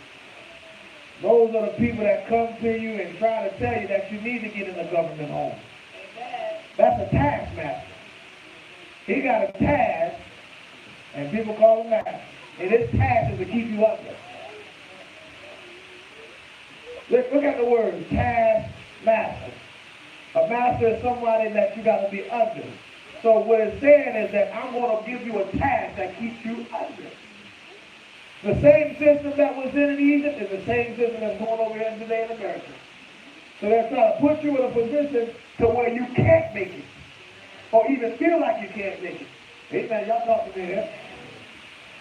Those are the people that come to you and try to tell you that you need to get in the government home. That's a taskmaster. He got a task, and people call him master. And his task is to keep you under. Look at the word, taskmaster. A master is somebody that you got to be under. So what it's saying is that I'm going to give you a task that keeps you under. The same system that was in Egypt is the same system that's going over here today in America. So they're trying to put you in a position to where you can't make it. Or even feel like you can't make it. Amen. Y'all talking to me here.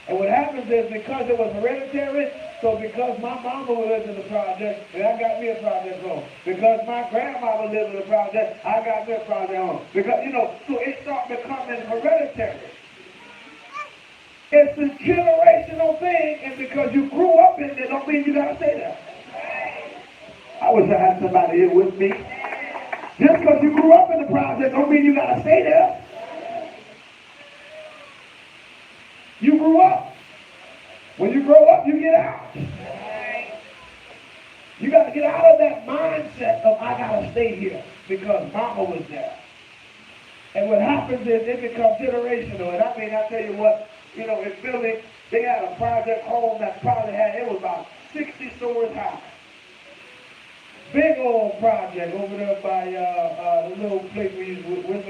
And what happens is because it was hereditary, so because my mama lived in the project, and I got me a project home. Because my grandmama lived in the project, I got me a project home. Because, so it started becoming hereditary. It's a generational thing, and because you grew up in it, don't mean you gotta stay there. I wish I had somebody here with me. Just because you grew up in the project, don't mean you gotta stay there. You grew up. When you grow up, you get out. You got to get out of that mindset of I got to stay here because mama was there. And what happens is it becomes generational. And I mean, I tell you what, in Philly, they had a project home that probably it was about 60 stories high. Big old project over there by the little place we use with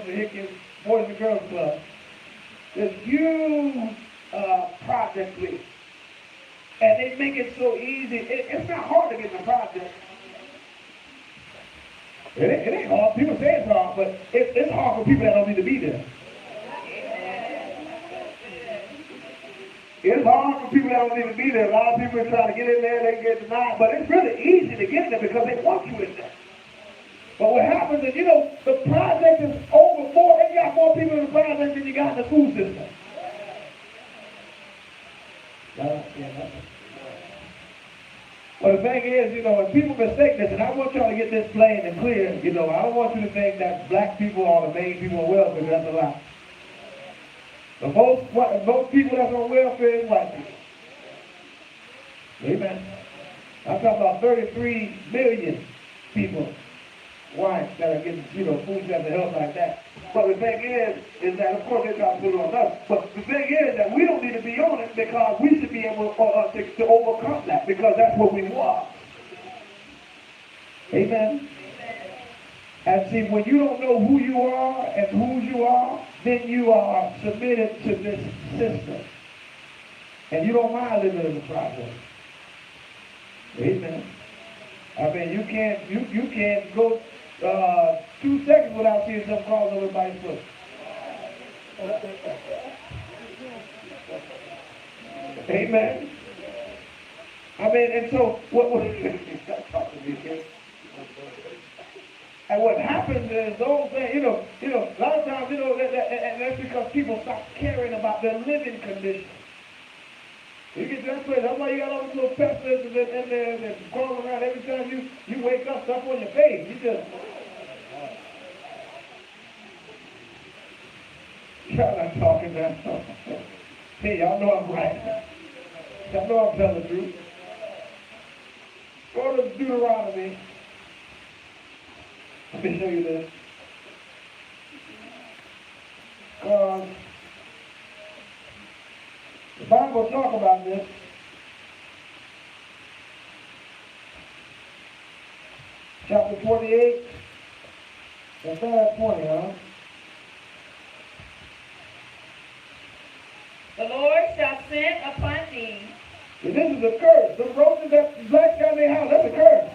the Hickens Boys and Girls Club. This huge project place. And they make it so easy. It's not hard to get in the project. It ain't hard. People say it's hard, but it's hard for people that don't need to be there. It's hard for people that don't need to be there. A lot of people are trying to get in there, they get denied. But it's really easy to get in there because they want you in there. But what happens is, the project is over more. They got more people in the project than you got in the school system. Well, the thing is, when people mistake this, and I want y'all to get this plain and clear, I don't want you to think that black people are the main people on welfare. That's a lie. The most people that's on welfare is white people. Amen. I'm talking about 33 million people, white, that are getting, food stamps and help like that. But the thing is that, of course, they're trying to put it on us. But the thing is that we don't need to be on it because we should be able to overcome that because that's what we want. Amen? And see, when you don't know who you are and whose you are, then you are submitted to this system. And you don't mind living in the process. Amen. I mean, you can't go 2 seconds without seeing some cars over everybody's foot. Amen. I mean, and so and what happens is those things, a lot of times, and that's because people stop caring about their living condition. You get to that place, that's why you got all these little pesticides in there and crawling around every time you wake up, stuff on your face. You just, y'all not talking now. Hey, y'all know I'm right. Y'all know I'm telling the truth. Go to Deuteronomy. Let me show you this. The Bible talk about this. Chapter 28. That's at 20, huh? The Lord shall send upon thee. And this is a curse. The roses that black guy in their house, that's a curse.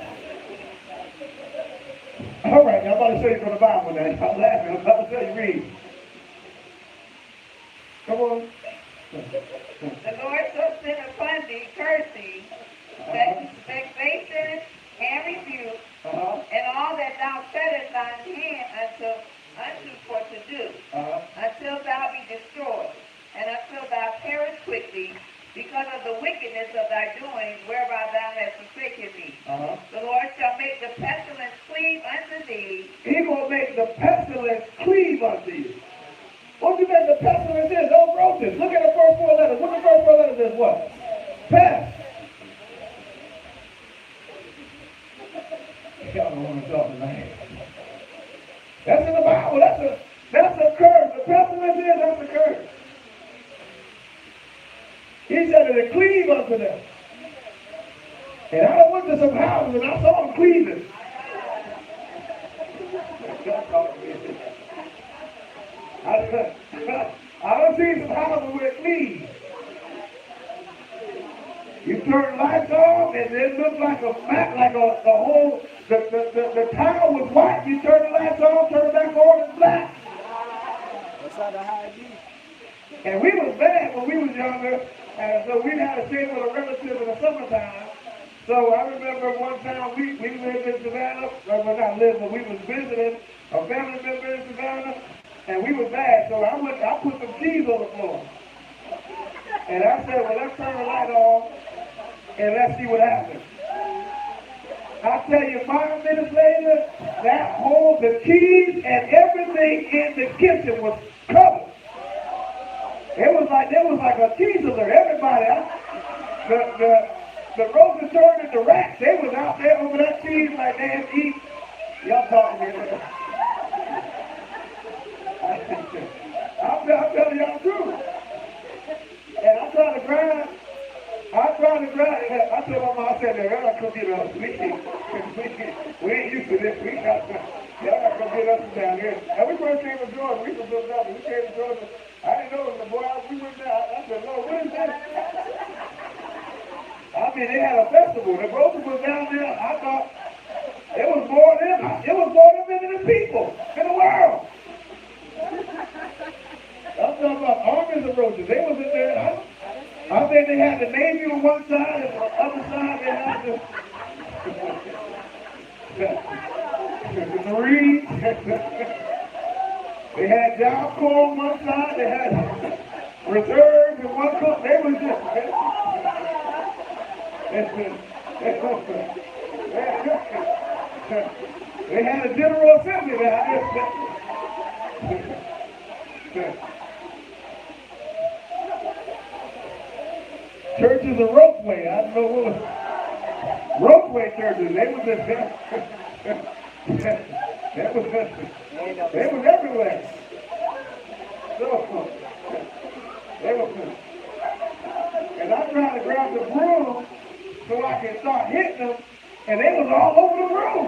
All right, now I'm about to show you from the Bible now. I'm laughing. I'm about to show you. Read. Come on. The Lord shall send upon thee cursing, vexation, and rebuke, and all that thou settest thine hand unto for to do, until thou be destroyed, and until thou perish quickly, because of the wickedness of thy doing, whereby thou hast forsaken me. The Lord shall make the pestilence cleave unto thee. He will make the pestilence cleave unto you. What do you think the pestilence is? Those roaches. Look at the first 4 letters. What the first 4 letters is what? Pest. Y'all don't want to talk tonight. That's in the Bible. That's a curse. The pestilence is, that's a curse. He said that it cleave unto them. And I went to some houses and I saw them cleaving. I don't see some houses where it cleaves. You turn lights off and it looks like a mat, like the whole, the tile was white. You turn the lights off, turn it back on, it's black. That's how the high be. And we was bad when we was younger, and so we had to stay with a relative in the summertime. So I remember one time we lived in Savannah, well not lived, but we was visiting a family member in Savannah, and we was bad. So I put some cheese on the floor. And I said, well, let's turn the light on and let's see what happens. I tell you, 5 minutes later, that whole, the keys and everything in the kitchen was covered. It was like, there was like a teaser alert. Everybody, the roaches turned into rats. They was out there over that cheese like they had to eat. Y'all talking to me. I'm telling y'all the truth. And I'm trying to grind. I told my mom, I said, y'all gotta come get us. We ain't used to this. Y'all gotta come get us down here. And we first came to Georgia. We from Philadelphia. We came to Georgia. I didn't know it was the boy. We went there. I said, Lord, what is that? I mean, they had a festival. The roaches was down there. I thought it was more than the people in the world. I'm talking about armies of roaches. They was in there. I think they had the Navy on one side and on the other side they had the Marines. They had Job Corps on one side. They had reserves in one corner. They was just... They had a general assembly there. Churches of Ropeway. I don't know what was Ropeway churches. They was they was everywhere. So they was, and I tried to grab the broom so I could start hitting them, and they was all over the room.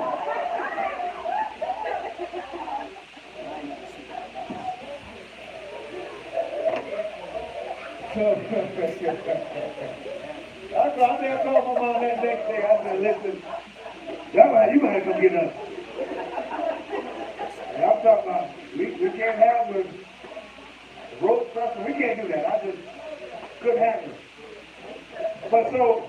I said, I told my mom that next day, I said, listen, that's right, you might come get us. And I'm talking about, we can't have the rope stuff, we can't do that. I just couldn't handle it. But so,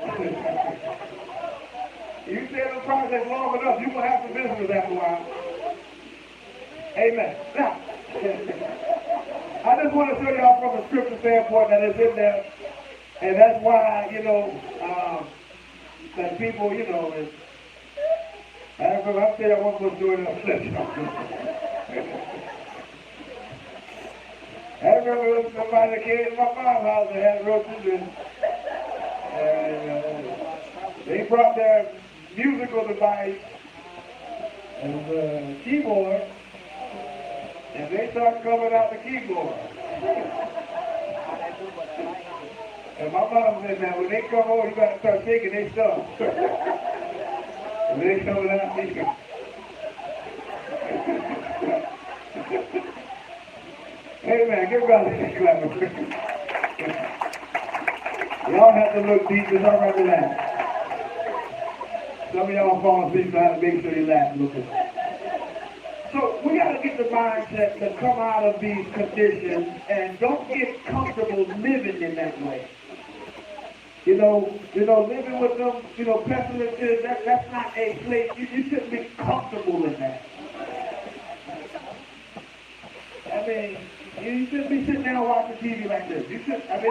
you stay in the project long enough, you're going to have some visitors after a while. Amen. Now, I just want to show y'all from a scripture standpoint that is in there. And that's why, you know, that people, you know, I'll tell you one more story that I remember somebody that came to my mom's house and had roaches and they brought their musical device and the keyboard and they started coming out the keyboard. And my mom said, now when they come over, you got to start shaking their stuff. And they coming out shaking. Hey man, give God a clap. Y'all have to look deep, it's all right to laugh. Some of y'all fall asleep, so I have to make sure you laugh a little bit. So we got to get the mindset to come out of these conditions and don't get comfortable living in that way. You know, living with them, pestilences, that's not a place. You shouldn't be comfortable in that. I mean, you shouldn't be sitting down watching TV like this. You should not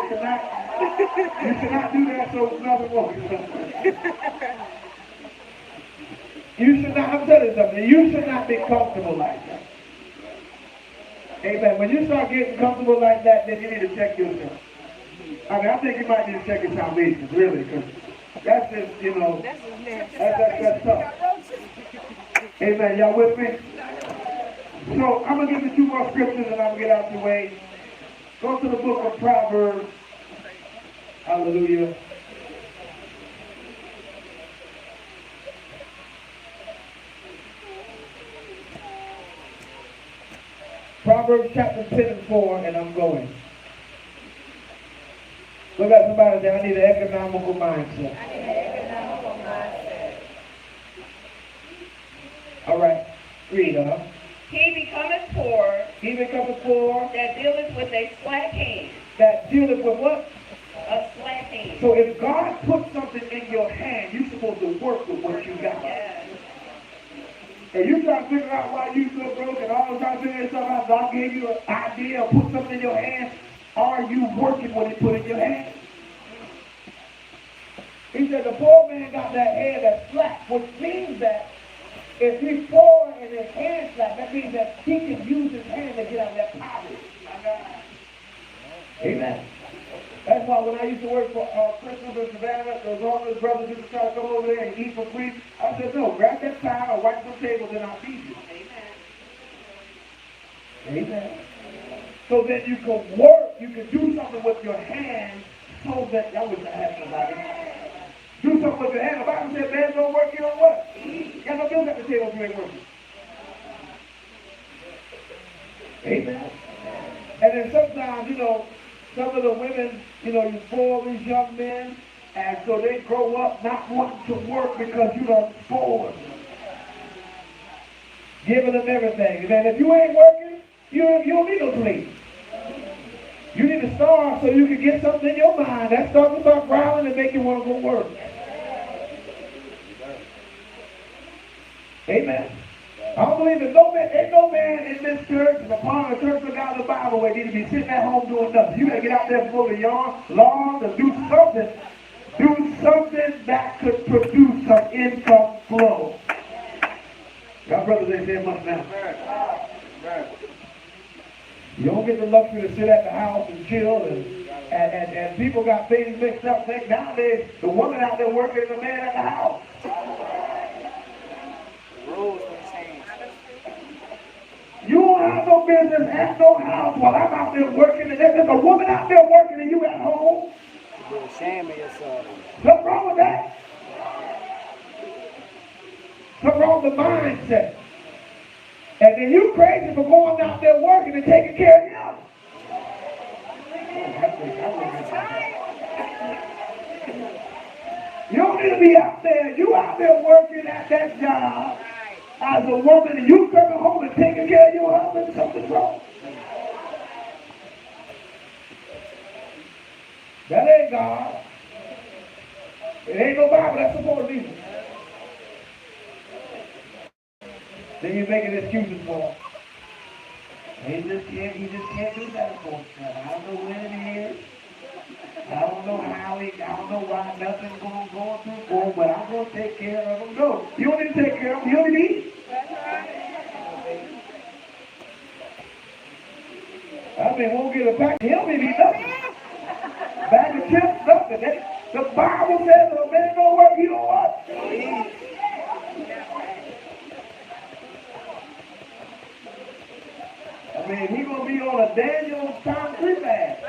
do that so nothing wrong. You should not, I'm telling you something, you should not be comfortable like that. Amen. When you start getting comfortable like that, then you need to check yourself. I mean, I think you might need to check your salvation, really, because that's just, that's tough. Amen. Y'all with me? So, I'm going to give you 2 more scriptures and I'm going to get out the way. Go to the book of Proverbs. Hallelujah. Proverbs chapter 10 and 4, and I'm going. Look at somebody and say, I need an economical mindset. I need an economical mindset. All right. Read, He becometh poor. He becometh poor. That dealeth with a slack hand. That dealeth with what? A slack hand. So if God puts something in your hand, you're supposed to work with what you got. Yes. And you try to figure out why you so broke and all the time figuring something out, God gave you an idea or put something in your hand. Are you working what he put in your hand? He said the poor man got that head that's flat, which means that if he's poor and his hand flat, that means that he can use his hand to get out of that poverty. Amen. That's why when I used to work for Christmas in Savannah, those homeless brothers used to try to come over there and eat for free. I said, no, grab that towel or wipe some tables and I'll feed you. Amen. Amen. So then you can work, you can do something with your hands so that, I wish I had somebody. Do something with your hands. The Bible said, man, don't work, you don't what? You got no bills at the table if you ain't working. Amen. And then sometimes, you know, some of the women, you know, you spoil these young men, and so they grow up not wanting to work because you done spoiled them. Giving them everything. And then if you ain't working, you don't need no sleep. You need to starve so you can get something in your mind. That stuff will start growling and make you want to go work. Amen. I don't believe that ain't no man in this church and upon the church of God in the Bible where they need to be sitting at home doing nothing. You got to get out there full of yarn, lawn, and do something. Do something that could produce some income flow. Y'all brothers ain't saying much now. You don't get the luxury to sit at the house and chill, and people got things mixed up. Nowadays, the woman out there working and the man at the house. Rules don't change. You don't have no business at no house while I'm out there working, and there's a woman out there working and you at home. You're ashamed of yourself. What's wrong with that? What's wrong with the mindset? And then you crazy for going out there working and taking care of him. You don't need to be out there. You out there working at that job as a woman, and you coming home and taking care of your husband. Something's wrong. That ain't God. It ain't no Bible that's supposed to be. Then you're making excuses for him. He just can't do that for himself. I don't know when it is. I don't know I don't know why nothing's going through for him, but I'm going to take care of him. No, you don't need to take care of him. You don't need to eat. I mean, won't get a pack. He don't need to eat nothing. Bag of chips, nothing. The Bible says if a man don't work, he don't what? Eat. I mean, he's going to be on a Daniel time 3 fast.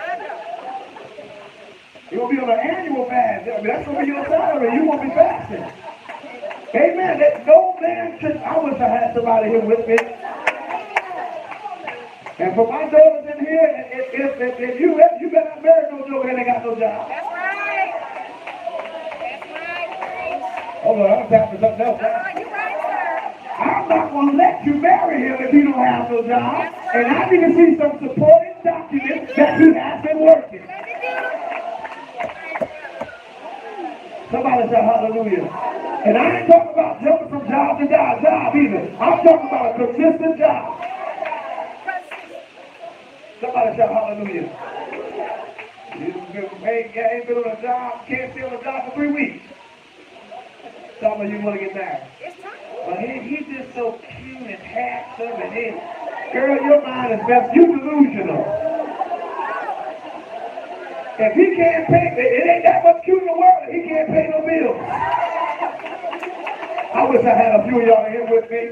He's going to be on an annual fast. I mean, that's going to be your salary. You're going to be fasting. Amen. That no man should. I wish I had somebody here with me. And for my daughters in here, if you better not marry no joker that ain't got no job. That's right. That's right. Hold on, I'm tapping something else. You're right, sir. I'm not going to let you marry him if he don't have no job. And I need to see some supporting documents that he has been working. Somebody say hallelujah. And I ain't talking about jumping from job to job either. I'm talking about a consistent job. Somebody say hallelujah. You ain't been on a job, can't stay on a job for 3 weeks. Some of you want to get married. But he's just so cute and handsome and girl, your mind is best. You delusional. If he can't pay, it ain't that much cute in the world. He can't pay no bills. I wish I had a few of y'all here with me.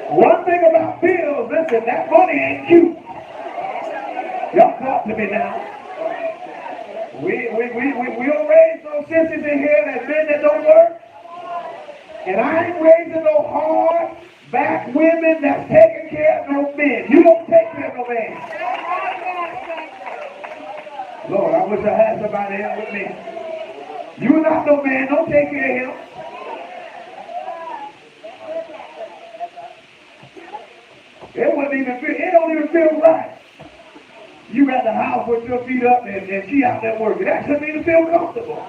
One thing about bills, listen, that money ain't cute. Y'all talk to me now. We don't raise no sissies in here that men that don't work. And I ain't raising no hard back women that's taking care of no men. You don't take care of no man. Lord, I wish I had somebody here with me. You're not no man, don't take care of him. It don't even feel right. You at the house with your feet up and she out there working. That shouldn't even feel comfortable.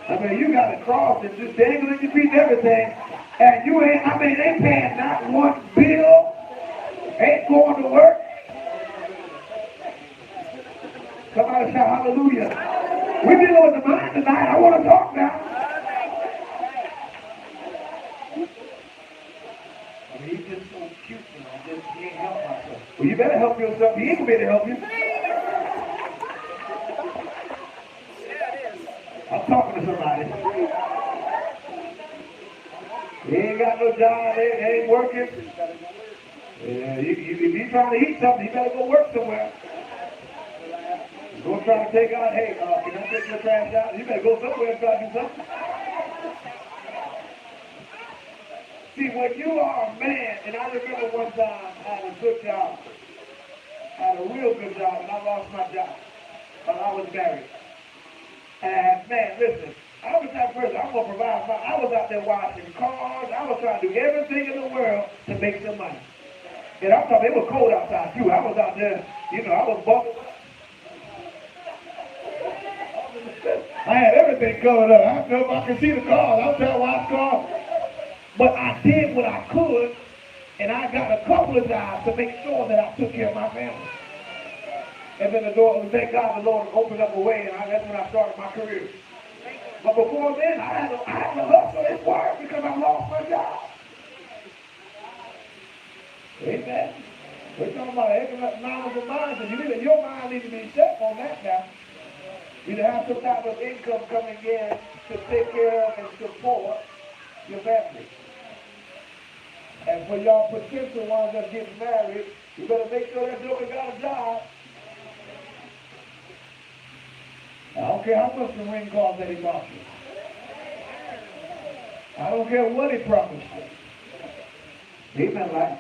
I mean, you got a cross and just dangling your feet and everything. And you ain't, I mean, they paying not one bill. Ain't going to work. Somebody shout hallelujah. We're dealing with the mind tonight. I want to talk now. I mean, he's just so cute, you know. I just can't help myself. Well, you better help yourself. He ain't gonna be able to help you. I'm talking to somebody. He ain't got no job. They ain't working. Yeah, if he's trying to eat something, he better go work somewhere. Go try to take out, hey, can I take your trash out? You better go somewhere and try to do something. See, when you are a man, and I remember one time I had a good job, I had a real good job, and I lost my job while I was married. And man, listen, I was that person, I'm going to provide for, I was out there washing cars, I was trying to do everything in the world to make some money. And I'm talking, it was cold outside too. I was out there, you know, I was buckled up. I had everything covered up. I don't know if I can see the cars. I'm trying to watch cars. But I did what I could, and I got a couple of jobs to make sure that I took care of my family. And then the door, thank God the Lord opened up a way, and that's when I started my career. But before then, I had to hustle and work because I lost my job. Amen. We're talking about economical minds, and your mind needs to be set on that now. You have some type of income coming in to take care of and support your family. And for y'all potential ones that get married, you better make sure that joker got a job. I don't care how much the ring costs that he bought you. I don't care what he promised you. Amen, right?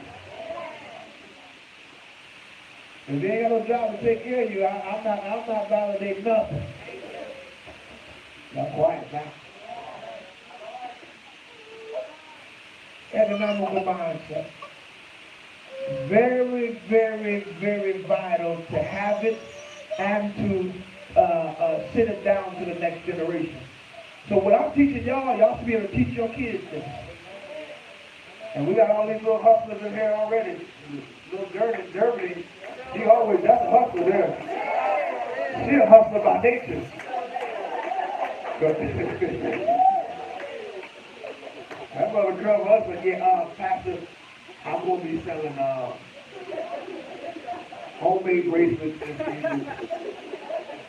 If they ain't got no job to take care of you, I'm not validating nothing. Y'all quiet now. Economical mindset. Very, very, very vital to have it and to send it down to the next generation. So what I'm teaching y'all should be able to teach your kids this. And we got all these little hustlers in here already. Little Derby, she always, that's a hustler there. She a hustler by nature. That mother come hustler, yeah, Pastor, I'm going to be selling homemade bracelets and things.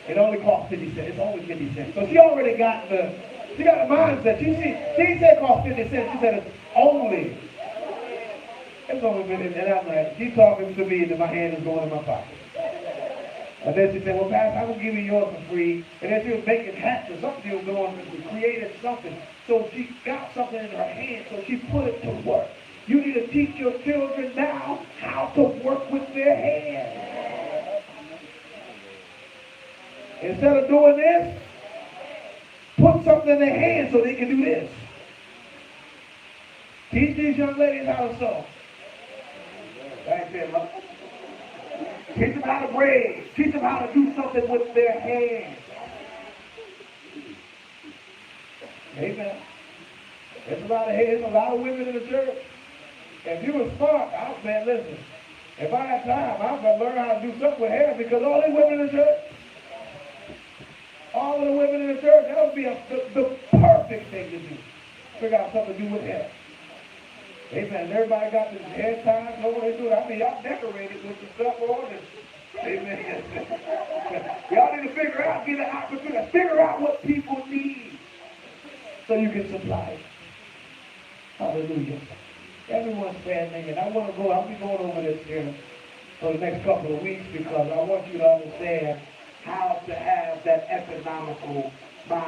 It only costs 50 cents. It's only 50 cents. So she already got the mindset. She said it cost 50 cents. She said it's only. It's only 50 cents. And I'm like, she's talking to me and my hand is going in my pocket. And then she said, well, Pastor, I'm going to give you yours for free. And then she was making hats or something. She was doing, created something. So she got something in her hand. So she put it to work. You need to teach your children now how to work with their hands. Instead of doing this, put something in their hands so they can do this. Teach these young ladies how to sew. Thanks, Emma. Teach them how to braid. Teach them how to do something with their hands. Amen. There's a lot of women in the church. If you were smart, man, listen. If I had time, I'm going to learn how to do something with hair because all these women in the church, all of the women in the church, that would be the perfect thing to do. Figure out something to do with hair. Amen. Everybody got this hair ties, know what they do. I mean, y'all decorated with the stuff on it. Amen. Y'all need to figure out, get an opportunity, figure out what people need so you can supply it. Hallelujah. Everyone's standing, and I'll be going over this here for the next couple of weeks because I want you to understand how to have that economical